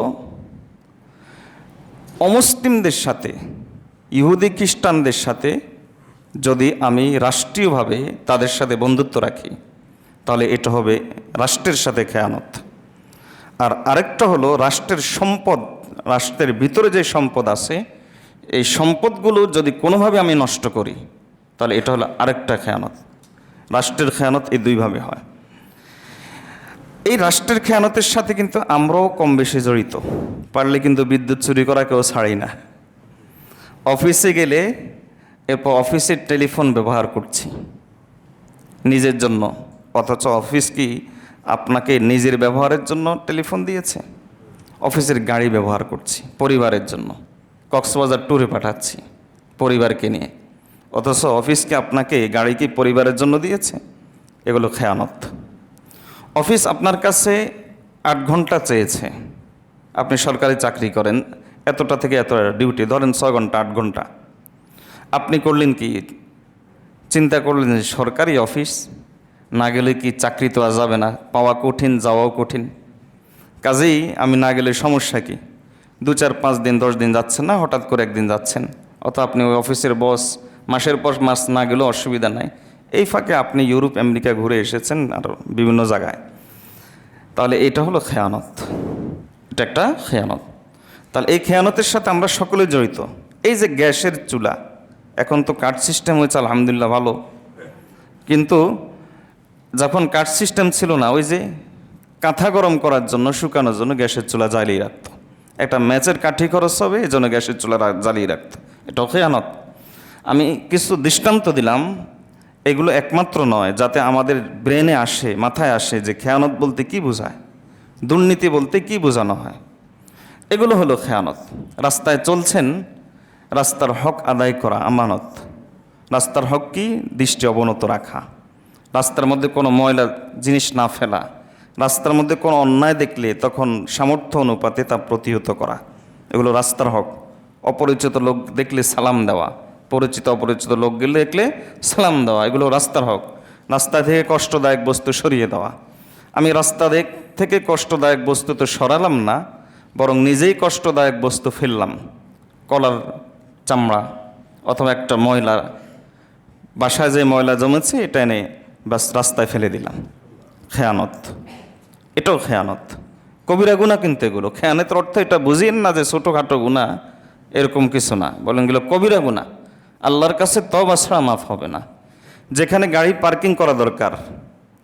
অমুসলিমদের সাথে, ইহুদি খ্রিস্টানদের সাথে যদি আমি রাষ্ট্রীয়ভাবে তাদের সাথে বন্ধুত্ব রাখি, তাহলে এটা হবে রাষ্ট্রের সাথে খেয়ানত। আর আরেকটা হলো রাষ্ট্রের সম্পদ, রাষ্ট্রের ভিতরে যে সম্পদ আছে, এই সম্পদগুলো যদি কোনোভাবে আমি নষ্ট করি, তাহলে এটা হলো আরেকটা খেয়ানত। রাষ্ট্রের খেয়ানত এই দুইভাবে হয়। এই রাষ্ট্রের খেয়ানতের সাথে কিন্তু আমরাও কম বেশি জড়িত। পারলে কিন্তু বিদ্যুৎ চুরি করা কেউ ছাড়ি না। অফিসে গেলে এরপর অফিসের টেলিফোন ব্যবহার করছি নিজের জন্য, অথচ অফিস কি আপনাকে নিজের ব্যবহারের জন্য টেলিফোন দিয়েছে? অফিসের গাড়ি ব্যবহার করছি পরিবারের জন্য, কক্সবাজার ট্যুরে পাঠাচ্ছি পরিবারকে নিয়ে, অথচ অফিসকে আপনাকে গাড়ি কি পরিবারের জন্য দিয়েছে? এগুলো খেয়ানত। অফিস আপনার কাছে 8 ঘন্টা চেয়েছে, আপনি সরকারি চাকরি করেন, এতটা থেকে এতটা ডিউটি, ধরেন 6 ঘন্টা 8 ঘন্টা। আপনি করলেন কি, চিন্তা করলেন যে সরকারি অফিস না গেলে কি চাকরি তো আর যাবে না, পাওয়া কঠিন, যাওয়াও কঠিন, কাজেই আমি না গেলে সমস্যা কি? 2, 4, 5 দিন 10 দিন যাচ্ছেন না, হঠাৎ করে একদিন যাচ্ছেন, অথবা আপনি ওই অফিসের বস, মাসের পর মাস না গেলেও অসুবিধা নাই। এই ফাঁকে আপনি ইউরোপ আমেরিকা ঘুরে এসেছেন আর বিভিন্ন জায়গায়, তাহলে এটা হলো খেয়ানত। এটা একটা খেয়ানত। তাহলে এই খেয়ানতের সাথে আমরা সকলে জড়িত। এই যে গ্যাসের চুলা, এখন তো কাঠ সিস্টেম হয়েছে আলহামদুলিল্লাহ ভালো, কিন্তু যখন কাঠ সিস্টেম ছিল না, ওই যে কাঁথা গরম করার জন্য, শুকানোর জন্য গ্যাসের চুলা জ্বালিয়ে রাখতো। একটা ম্যাচের কাঠি খরচ হবে, এই জন্য গ্যাসের চুলা জ্বালিয়ে রাখতো। এটাও খেয়ানত। আমি কিছু দৃষ্টান্ত দিলাম, এগুলো একমাত্র নয়, যাতে আমাদের ব্রেনে আসে, মাথায় আসে যে খেয়ানত বলতে কি বোঝায়, দুর্নীতি বলতে কি বোঝানো হয়। এগুলো হলো খেয়ানত। রাস্তায় চলছেন, রাস্তার হক আদায় করা আমানত। রাস্তার হক কি? দৃষ্টি অবনত রাখা, রাস্তার মধ্যে কোনো ময়লা জিনিস না ফেলা, রাস্তার মধ্যে কোনো অন্যায় দেখলে তখন সামর্থ্য অনুপাতে তা প্রতিহত করা, এগুলো রাস্তার হক। অপরিচিত লোক দেখলে সালাম দেওয়া, পরিচিত অপরিচিত লোক গেলে দেখলে সালাম দেওয়া, এগুলো রাস্তার হক। রাস্তা থেকে কষ্টদায়ক বস্তু সরিয়ে দেওয়া। আমি রাস্তা থেকে কষ্টদায়ক বস্তু তো সরালাম না, বরং নিজেই কষ্টদায়ক বস্তু ফেললাম, কলার চামড়া অথবা একটা ময়লা, বাসায় যে ময়লা জমেছে এটা এনে বাস রাস্তায় ফেলে দিলাম, খেয়ানত। এটাও খেয়ানত, কবিরা গুনাহ। কিন্তু এগুলো খেয়ানতের অর্থ এটা বুঝিয়েন না যে ছোটোখাটো গুনাহ, এরকম কিছু না, বলেন এগুলো কবিরা গুনাহ, আল্লাহর কাছে তওবা ছাড়া মাফ হবে না। যেখানে গাড়ি পার্কিং করা দরকার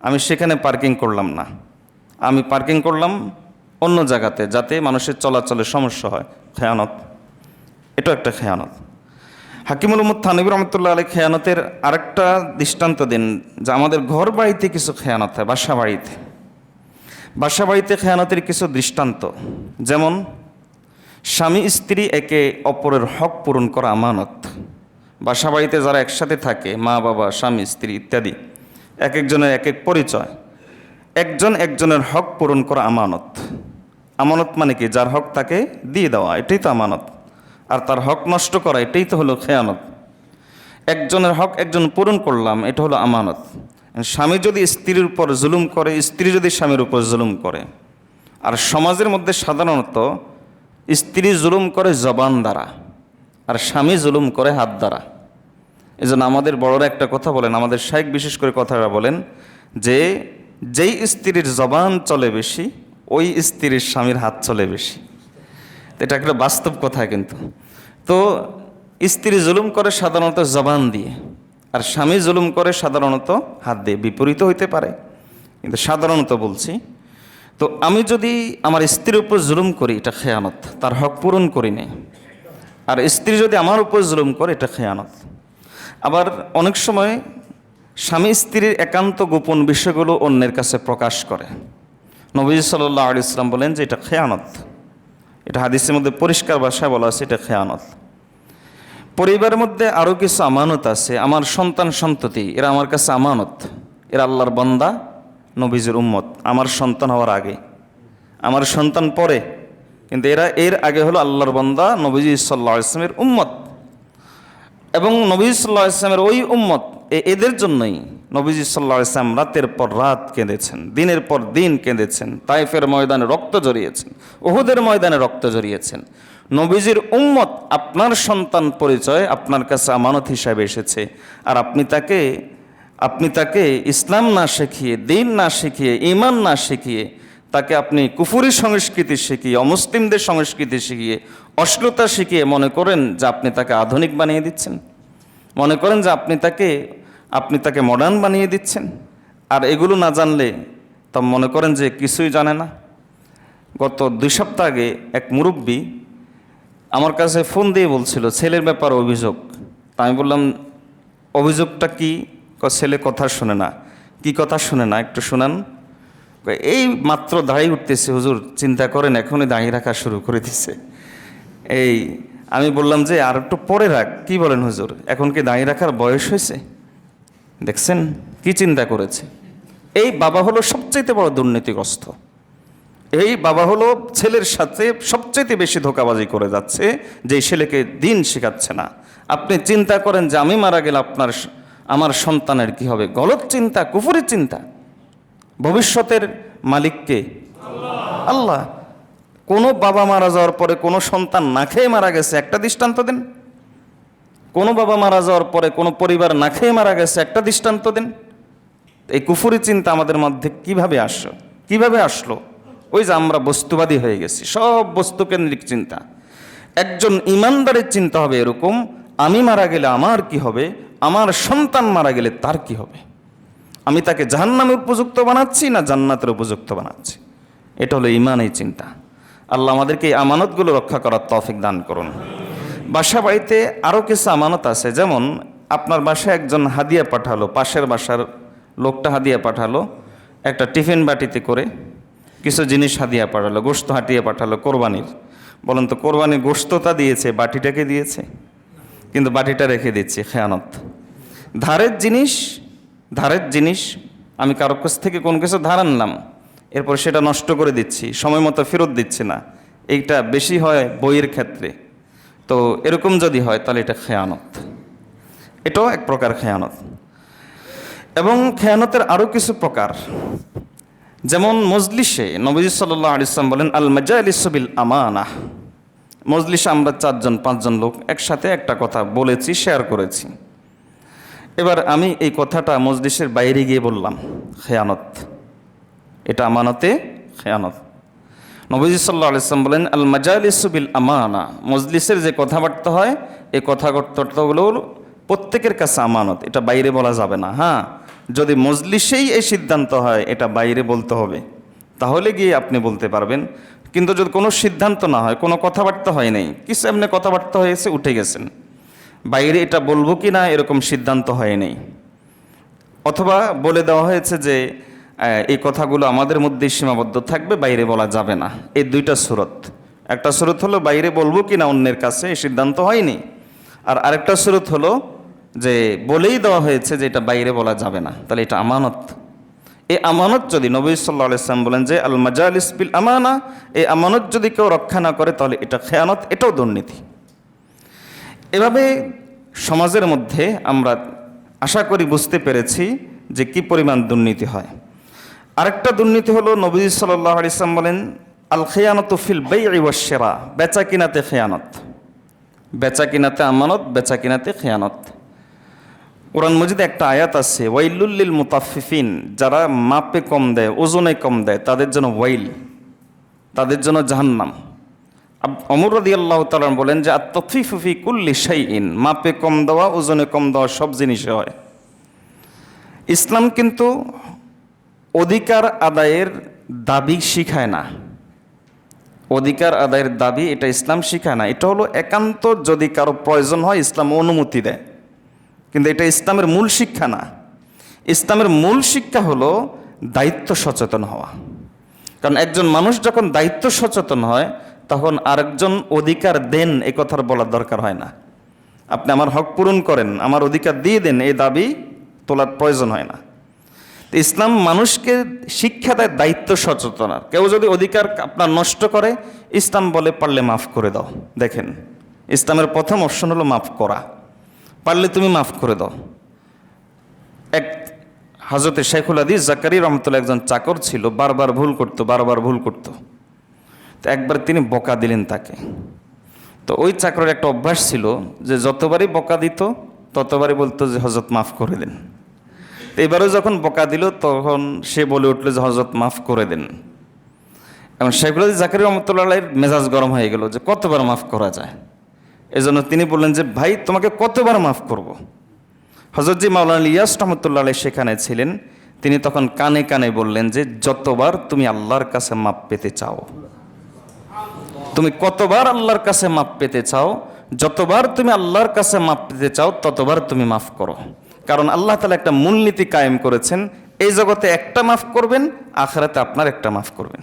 আমি সেখানে পার্কিং করলাম না, আমি পার্কিং করলাম অন্য জায়গাতে, যাতে মানুষের চলাচলের সমস্যা হয়, খেয়ানত। এটাও একটা খেয়ানত। হাকিমুল উম্মত থানভী রহমতুল্লাহ আলাইহি খেয়ানতের আরেকটা দৃষ্টান্ত দেন, যে আমাদের ঘর বাড়িতে কিছু খেয়ানত হয়, বাসা বাড়িতে খেয়ানতের কিছু দৃষ্টান্ত, যেমন স্বামী স্ত্রী একে অপরের হক পূরণ করা আমানত। বাসা বাড়িতে যারা একসাথে থাকে, মা বাবা, স্বামী স্ত্রী ইত্যাদি, এক একজনের এক এক পরিচয়, একজন একজনের হক পূরণ করা আমানত। আমানত মানে কি? যার হক তাকে দিয়ে দেওয়া, এটাই তো আমানত। আর তার হক নষ্ট করা, এটাই তো হলো খেয়ানত। একজনের হক একজন পূরণ করলাম, এটা হলো আমানত। স্বামী যদি স্ত্রীর উপর জুলুম করে, স্ত্রী যদি স্বামীর উপর জুলুম করে, আর সমাজের মধ্যে সাধারণত স্ত্রী জুলুম করে জবান দ্বারা, আর স্বামী জুলুম করে হাত দ্বারা। এই জন্য আমাদের বড়রা একটা কথা বলেন, আমাদের শাইখ বিশেষ করে কথাটা বলেন, যে যেই স্ত্রীর জবান চলে বেশি, ওই স্ত্রীর স্বামীর হাত চলে বেশি। এটা একটা বাস্তব কথা। কিন্তু তো স্ত্রী জুলুম করে সাধারণত জবান দিয়ে, আর স্বামী জুলুম করে সাধারণত হাত দিয়ে। বিপরীত হইতে পারে, কিন্তু সাধারণত বলছি। তো আমি যদি আমার স্ত্রীর উপর জুলুম করি, এটা খেয়ানত, তার হক পূরণ করি নি। আর স্ত্রী যদি আমার উপর জুলুম করে, এটা খেয়ানত। আবার অনেক সময় স্বামী স্ত্রীর একান্ত গোপন বিষয়গুলো অন্যের কাছে প্রকাশ করে। নবী সাল্লাল্লাহু আলাইহি ওয়াসাল্লাম বলেন যে এটা খেয়ানত। এটা হাদিসের মধ্যে পরিষ্কার ভাষায় বলা আছে, এটা খেয়ানত। পরিবারের মধ্যে আরও কিছু আমানত আছে। আমার সন্তান সন্ততি, এরা আমার কাছে আমানত। এরা আল্লাহর বান্দা, নবীজির উম্মত। আমার সন্তান হওয়ার আগে, আমার সন্তান পরে, কিন্তু এরা এর আগে হলো আল্লাহর বান্দা, নবীজি সাল্লাল্লাহু আলাইহি ওয়াসাল্লামের উম্মত। এবং নবীজি সাল্লাল্লাহু আলাইহি ওয়াসাল্লামের ওই উম্মত, এদের জন্যই নবীজি সাল্লাল্লাহু আলাইহি ওয়াসাল্লাম রাতের পর রাত কেঁদেছেন, দিনের পর দিন কেঁদেছেন, তায়েফের ময়দানে রক্ত ঝরিয়েছেন, উহুদের ময়দানে রক্ত ঝরিয়েছেন। নবীজির উম্মত আপনার সন্তান পরিচয় আপনার কাছে আমানত হিসাবে এসেছে, আর আপনি তাকে ইসলাম না শিখিয়ে, দিন না শিখিয়ে, ঈমান না শিখিয়ে, তাকে আপনি কুফরি সংস্কৃতি শিখিয়ে, অমুসলিমদের সংস্কৃতি শিখিয়ে, অশ্লীলতা শিখিয়ে মনে করেন যে আপনি তাকে আধুনিক বানিয়ে দিচ্ছেন, মনে করেন যে আপনি তাকে মডার্ন বানিয়ে দিচ্ছেন। আর এগুলো না জানলে তা মনে করেন যে কিছুই জানে না। গত 2 সপ্তাহ আগে এক মুরব্বী আমার কাছে ফোন দিয়ে বলছিল ছেলের ব্যাপার অভিযোগ। তা আমি বললাম, অভিযোগটা কি? ছেলে কথা শোনে না। কি কথা শোনে না, একটু শোনান। এই মাত্র দাঁড়িয়ে উঠতেছে হুজুর, চিন্তা করেন এখনই দাঁড়িয়ে রাখা শুরু করে দিছে। আমি বললাম যে আর একটু পরে রাখ। কি বলেন হুজুর, এখন কি দাঁড়িয়ে রাখার বয়স হয়েছে? দেখছেন কি চিন্তা করেছে। এই বাবা হলো সবচাইতে বড় দুর্নীতিগ্রস্ত। এই বাবা হলো ছেলের সাথে সবচাইতে বেশি ধোঁকাবাজি করে যাচ্ছে, যে ছেলেকে দিন শেখাচ্ছে না। আপনি চিন্তা করেন যে আমি মারা গেলে আমার সন্তানের কি হবে? গলত চিন্তা, কুফরি চিন্তা। ভবিষ্যতের মালিককে আল্লাহ। কোনো বাবা মারা যাওয়ার পরে কোনো সন্তান না খেয়ে মারা গেছে, একটা দৃষ্টান্ত দেন। কোনো বাবা মারা যাওয়ার পরে কোনো পরিবার না খেয়ে মারা গেছে, একটা দৃষ্টান্ত দেন। এই কুফরি চিন্তা আমাদের মধ্যে কিভাবে আসলো? ওই যে আমরা বস্তুবাদী হয়ে গেছি, সব বস্তুকেন্দ্রিক চিন্তা। একজন ইমানদারের চিন্তা হবে এরকম, আমি মারা গেলে আমার কি হবে, আমার সন্তান মারা গেলে তার কি হবে, আমি তাকে জাহান্নামের উপযুক্ত বানাচ্ছি না জান্নাতের উপযুক্ত বানাচ্ছি। এটা হলো ইমানের চিন্তা। আল্লাহ আমাদেরকে এই আমানতগুলো রক্ষা করার তৌফিক দান করুন। বাসা বাড়িতে আরও কিছু আমানত আছে। যেমন আপনার বাসায় একজন হাদিয়া পাঠালো, পাশের বাসার লোকটা হাদিয়া পাঠালো, একটা টিফিন বাটিতে করে কিছু জিনিস হাদিয়া পাঠালো, গোশত হাতিয়ে পাঠালো কোরবানির। বলেন তো, কোরবানির গোশতটা দিয়েছে, বাটিটাকে দিয়েছে? কিন্তু বাটিটা রেখে দিচ্ছে, খেয়ানত। ধারের জিনিস আমি কারো কাছ থেকে কোনো কিছু ধার আনলাম, এরপর সেটা নষ্ট করে দিচ্ছি, সময় মতো ফেরত দিচ্ছি না। এইটা বেশি হয় বইয়ের ক্ষেত্রে। তো এরকম যদি হয় তাহলে এটা খেয়ানত, এটাও এক প্রকার খেয়ানত। এবং খেয়ানতের আরও কিছু প্রকার, যেমন মজলিসে নবী সাল্লাল্লাহু আলাইহি ওয়াসাল্লাম বলেন আল মাজালিসু বিল আমানাহ। মজলিসে আমরা 4-5 লোক একসাথে একটা কথা বলেছি, শেয়ার করেছি। এবার আমি এই কথাটা মজলিসের বাইরে গিয়ে বললাম, খেয়ানত। এটা আমানতে খেয়ানত। নবীজি সাল্লাল্লাহু আলাইহি ওয়াসাল্লাম বলেন আল মাজালিসু বিল আমানা। মজলিসের যে কথাবার্তা হয়, এই কথাবার্তাগুলো প্রত্যেকের কাছে আমানত, এটা বাইরে বলা যাবে না। হ্যাঁ, যদি মজলিসেই এই সিদ্ধান্ত হয় এটা বাইরে বলতে হবে, তাহলে গিয়ে আপনি বলতে পারবেন। কিন্তু যদি কোনো সিদ্ধান্ত না হয়, কোনো কথাবার্তা হয় নাই, কিছু এমনি কথাবার্তা হয়েছে, উঠে গেছেন, বাইরে এটা বলবো কি না এরকম সিদ্ধান্ত হয় নাই, অথবা বলে দেওয়া হয়েছে যে এই কথাগুলো আমাদের মধ্যেই সীমাবদ্ধ থাকবে, বাইরে বলা যাবে না। এই 2টা সুরত। একটা সুরত হলো বাইরে বলবো কি না অন্যের কাছে, এই সিদ্ধান্ত হয়নি। আর আরেকটা সুরত হলো যে বলেই দেওয়া হয়েছে যে এটা বাইরে বলা যাবে না, তাহলে এটা আমানত। এই আমানত যদি নবী সাল্লাল্লাহু আলাইহি ওয়াসাল্লাম বলেন যে আল মাজালিস বিল আমানা, এই আমানত যদি কেউ রক্ষা না করে তাহলে এটা খেয়ানত, এটাও দুর্নীতি। এভাবে সমাজের মধ্যে আমরা আশা করি বুঝতে পেরেছি যে কি পরিমাণ দুর্নীতি হয়। আরেকটা দুর্নীতি হলো নবী সাল্লাল্লাহু আলাইহি ওয়াসাল্লাম বলেন আল খিয়ানাতু ফিল বাই'i ওয়াশ শিরা। বেচা কিনাতে খেয়ানত, বেচা কিনাতে আমানত, বেচা কিনাতে খেয়ানত। কোরআন মজিদে একটা আয়াত আছে, ওয়াইলুল লিল মুতাফফিফিন। যারা মাপে কম দেয়, ওজনে কম দেয়, তাদের জন্য ওয়াইল, তাদের জন্য জাহান্নাম। ওমর রাদিয়াল্লাহু তাআলা বলেন যে আত-তাফফিফু ফি কুল্লি শাইইন। মাপে কম দেওয়া, ওজনে কম দেওয়া সব জিনিসে হয়। ইসলাম কিন্তু অধিকার আদায়ের দাবি শিখায় না, অধিকার আদায়ের দাবি এটা ইসলাম শিখায় না। এটা হলো একান্ত যদি কারো প্রয়োজন হয় ইসলাম অনুমতি দেয়, কিন্তু এটা ইসলামের মূল শিক্ষা না। ইসলামের মূল শিক্ষা হলো দায়িত্ব সচেতন হওয়া। কারণ একজন মানুষ যখন দায়িত্ব সচেতন হয় তখন আরেকজন অধিকার দেন এ কথার বলার দরকার হয় না। আপনি আমার হক পূরণ করেন, আমার অধিকার দিয়ে দেন, এই দাবি তোলার প্রয়োজন হয় না। তো ইসলাম মানুষকে শিক্ষা দেয় দায়িত্ব সচেতনার। কেউ যদি অধিকার আপনার নষ্ট করে, ইসলাম বলে পারলে মাফ করে দাও। দেখেন, ইসলামের প্রথম অপশন হলো মাফ করা। পারলে তুমি মাফ করে দাও। এক হযরতে শেখুল হাদিস জাকারিয়া রহমতুল্লাহ একজন চাকর ছিল, বারবার ভুল করতো। তো একবার তিনি বকা দিলেন তাকে। তো ওই চাকরের একটা অভ্যাস ছিল যে যতবারই বকা দিত ততবারই বলতো যে হযরত মাফ করে দেন। তো এবারও যখন বকা দিল তখন সে বলে উঠলো যে হযরত মাফ করে দেন। এবং শেখুল হাদিস জাকারিয়া রহমতুল্লাহের মেজাজ গরম হয়ে গেল যে কতবার মাফ করা যায়। এজন্য তিনি বললেন যে ভাই, তোমাকে কতবার মাফ করব। হযরত জি মাওলানা ইলিয়াস রহমতুল্লাহ আলাইহি সেখানে ছিলেন। তিনি তখন কানে কানে বললেন যে যতবার তুমি আল্লাহর কাছে মাপ পেতে চাও, তুমি কতবার আল্লাহর কাছে মাপ পেতে চাও, যতবার তুমি আল্লাহর কাছে মাপ পেতে চাও ততবার তুমি মাফ করো। কারণ আল্লাহ তাআলা একটা মূলনীতি কায়েম করেছেন, এই জগতে একটা মাফ করবেন, আখিরাতে আপনার একটা মাফ করবেন।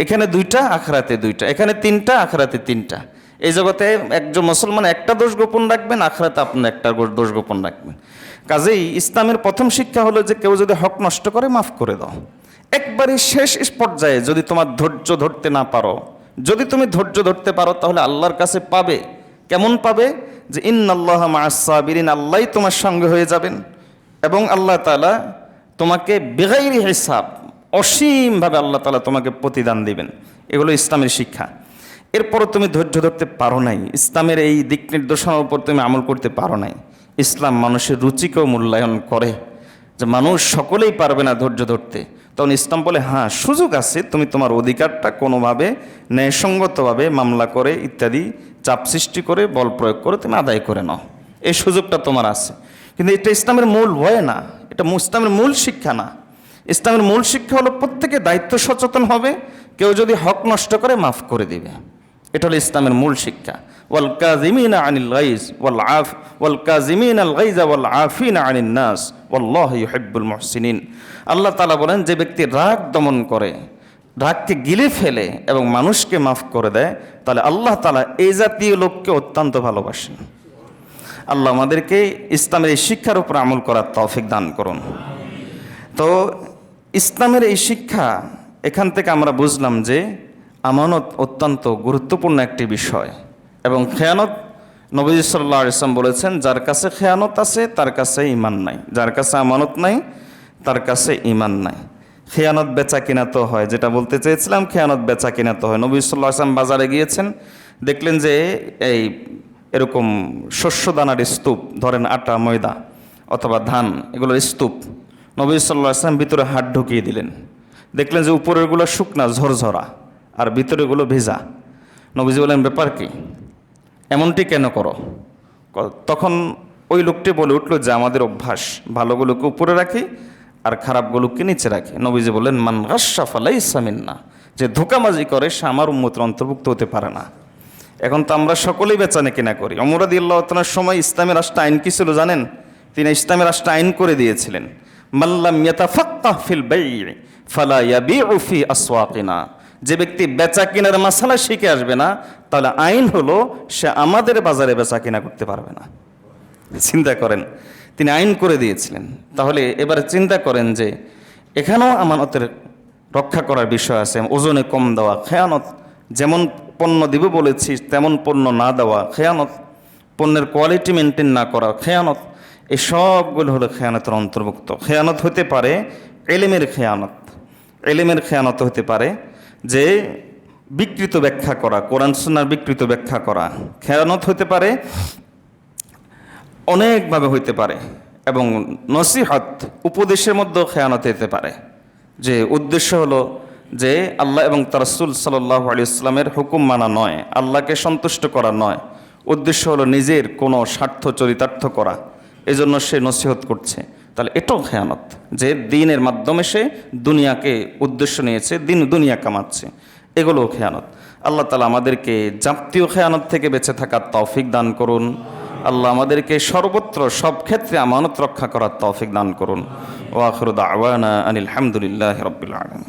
এখানে দুইটা, আখিরাতে দুইটা। এখানে তিনটা, আখিরাতে তিনটা। এই জগতে একজন মুসলমান একটা দোষ গোপন রাখবেন, আখিরাতে আপনার একটা দোষ গোপন রাখবেন। কাজেই ইসলামের প্রথম শিক্ষা হলো যে কেউ যদি হক নষ্ট করে মাফ করে দাও। একবারে শেষ পর্যায়ে যদি তোমার ধৈর্য ধরতে না পারো, যদি তুমি ধৈর্য ধরতে পারো তাহলে আল্লাহর কাছে পাবে। কেমন পাবে? যে ইন্নাল্লাহা মা'আস সাবিরিন, আল্লাহই তোমার সঙ্গে হয়ে যাবেন এবং আল্লাহ তাআলা তোমাকে বিগাইরি হিসাব, অসীমভাবে আল্লাহ তাআলা তোমাকে প্রতিদান দিবেন। এগুলো ইসলামের শিক্ষা। এরপরও তুমি ধৈর্য ধরতে পারো নাই, ইসলামের এই দিক নির্দেশনার উপর তুমি আমল করতে পারো নাই। ইসলাম মানুষের রুচিকেও মূল্যায়ন করে যে মানুষ সকলেই পারবে না ধৈর্য ধরতে। তখন ইসলাম বলে হ্যাঁ, সুযোগ আছে, তুমি তোমার অধিকারটা কোনোভাবে ন্যায়সঙ্গতভাবে মামলা করে ইত্যাদি চাপ সৃষ্টি করে বল প্রয়োগ করে তুমি আদায় করে নাও, এই সুযোগটা তোমার আছে। কিন্তু এটা ইসলামের মূল ভয় না, এটা ইসলামের মূল শিক্ষা না। ইসলামের মূল শিক্ষা হলো প্রত্যেকে দায়িত্ব সচেতন হবে, কেউ যদি হক নষ্ট করে মাফ করে দিবে। এটা হলো ইসলামের মূল শিক্ষা। ওয়াল কাযিমিনা আনিল গাইজ ওয়াল কাযিমিনাল গাইজা ওয়াল আফিনা আনিন নাস ওয়াল্লাহু ইউহিব্বুল মুহসিনিন। আল্লাহ তাআলা বলেন, যে ব্যক্তি রাগ দমন করে, রাগকে গিলে ফেলে এবং মানুষকে মাফ করে দেয়, তাহলে আল্লাহ তাআলা এই জাতীয় লোককে অত্যন্ত ভালোবাসেন। আল্লাহ আমাদেরকে ইসলামের এই শিক্ষার উপর আমল করার তৌফিক দান করুন। তো ইসলামের এই শিক্ষা, এখান থেকে আমরা বুঝলাম যে আমানত অত্যন্ত গুরুত্বপূর্ণ একটি বিষয়। এবং খেয়ানত, নবী সাল্লাল্লাহু আলাইহি ওয়াসাল্লাম বলেছেন, যার কাছে খেয়ানত আছে তার কাছে ঈমান নাই, যার কাছে আমানত নাই তার কাছে ঈমান নাই। খেয়ানত বেচা কিনা তো হয়, যেটা বলতে চেয়েছিলাম, খেয়ানত বেচা কিনা তো হয়। নবী সাল্লাল্লাহু আলাইহি ওয়াসাল্লাম বাজারে গিয়েছেন, দেখলেন যে এই এরকম শস্য দানার স্তূপ, ধরেন আটা, ময়দা অথবা ধান, এগুলোর স্তূপ। নবী সাল্লাল্লাহু আলাইহি ওয়াসাল্লাম ভিতরে হাত ঢুকিয়ে দিলেন, দেখলেন যে উপরেরগুলো শুকনা ঝরঝরা আর ভিতরেগুলো ভেজা। নবীজি বলেন, ব্যাপার কি, এমনটি কেন করো? তখন ওই লোকটি বলে উঠল যে আমাদের অভ্যাস, ভালোগুলোকে উপরে রাখি আর খারাপগুলোকে নিচে রাখি। নবীজি বললেন, মান গাশশা ফালাইসা মিন্না, যে ধোঁকাবাজি করে সে আমার উম্মতের অন্তর্ভুক্ত হতে পারে না। এখন তো আমরা সকলেই বেচানে কিনা করি। ওমর রাদিয়াল্লাহু তাআলার সময় ইসলামের রাষ্ট্র আইন কি ছিল জানেন? তিনি ইসলামের রাষ্ট্র আইন করে দিয়েছিলেন, মাল্লাম ইয়াতাফাক্কাহ ফিল বাই'i ফালা ইয়াবি'ু ফি আসওয়াকিনা। যে ব্যক্তি বেচা কেনার মাসালা শিখে আসবে না, তাহলে আইন হলো সে আমাদের বাজারে বেচা কেনা করতে পারবে না। চিন্তা করেন, তিনি আইন করে দিয়েছিলেন। তাহলে এবারে চিন্তা করেন যে এখানেও আমানতের রক্ষা করার বিষয় আছে। ওজনে কম দেওয়া খেয়ানত, যেমন পণ্য দিব বলেছি তেমন পণ্য না দেওয়া খেয়ানত, পণ্যের কোয়ালিটি মেনটেন না করা খেয়ানত, এই সবগুলো হলো খেয়ানতের অন্তর্ভুক্ত। খেয়ানত হতে পারে এলেমের খেয়ানত, এলেমের খেয়ানত হতে পারে যে বিকৃত ব্যাখ্যা করা, কোরআন সুন্নাহর বিকৃত ব্যাখ্যা করা। খেয়ানত হতে পারে অনেকভাবে হইতে পারে, এবং নসিহত, উপদেশের মধ্যেও খেয়ানত হতে পারে, যে উদ্দেশ্য হলো যে আল্লাহ এবং তার রাসূল সাল্লাল্লাহু আলাইহি ওয়াসাল্লামের হুকুম মানা নয়, আল্লাহকে সন্তুষ্ট করা নয়, উদ্দেশ্য হলো নিজের কোনো স্বার্থ চরিতার্থ করা, এজন্য সে নসিহত করছে, তাহলে এটাও খেয়ানত। যে দিনের মাধ্যমে সে দুনিয়াকে উদ্দেশ্য নিয়েছে, দুনিয়া কামাচ্ছে, এগুলোও খেয়ানত। আল্লাহ তাআলা আমাদেরকে যাবতীয় খেয়ানত থেকে বেঁচে থাকার তৌফিক দান করুন। আল্লাহ আমাদেরকে সর্বত্র সব ক্ষেত্রে আমানত রক্ষা করার তৌফিক দান করুন। ওয়া আখিরু দাওয়ানা আনিল হামদুলিল্লাহি রাব্বিল আলামিন।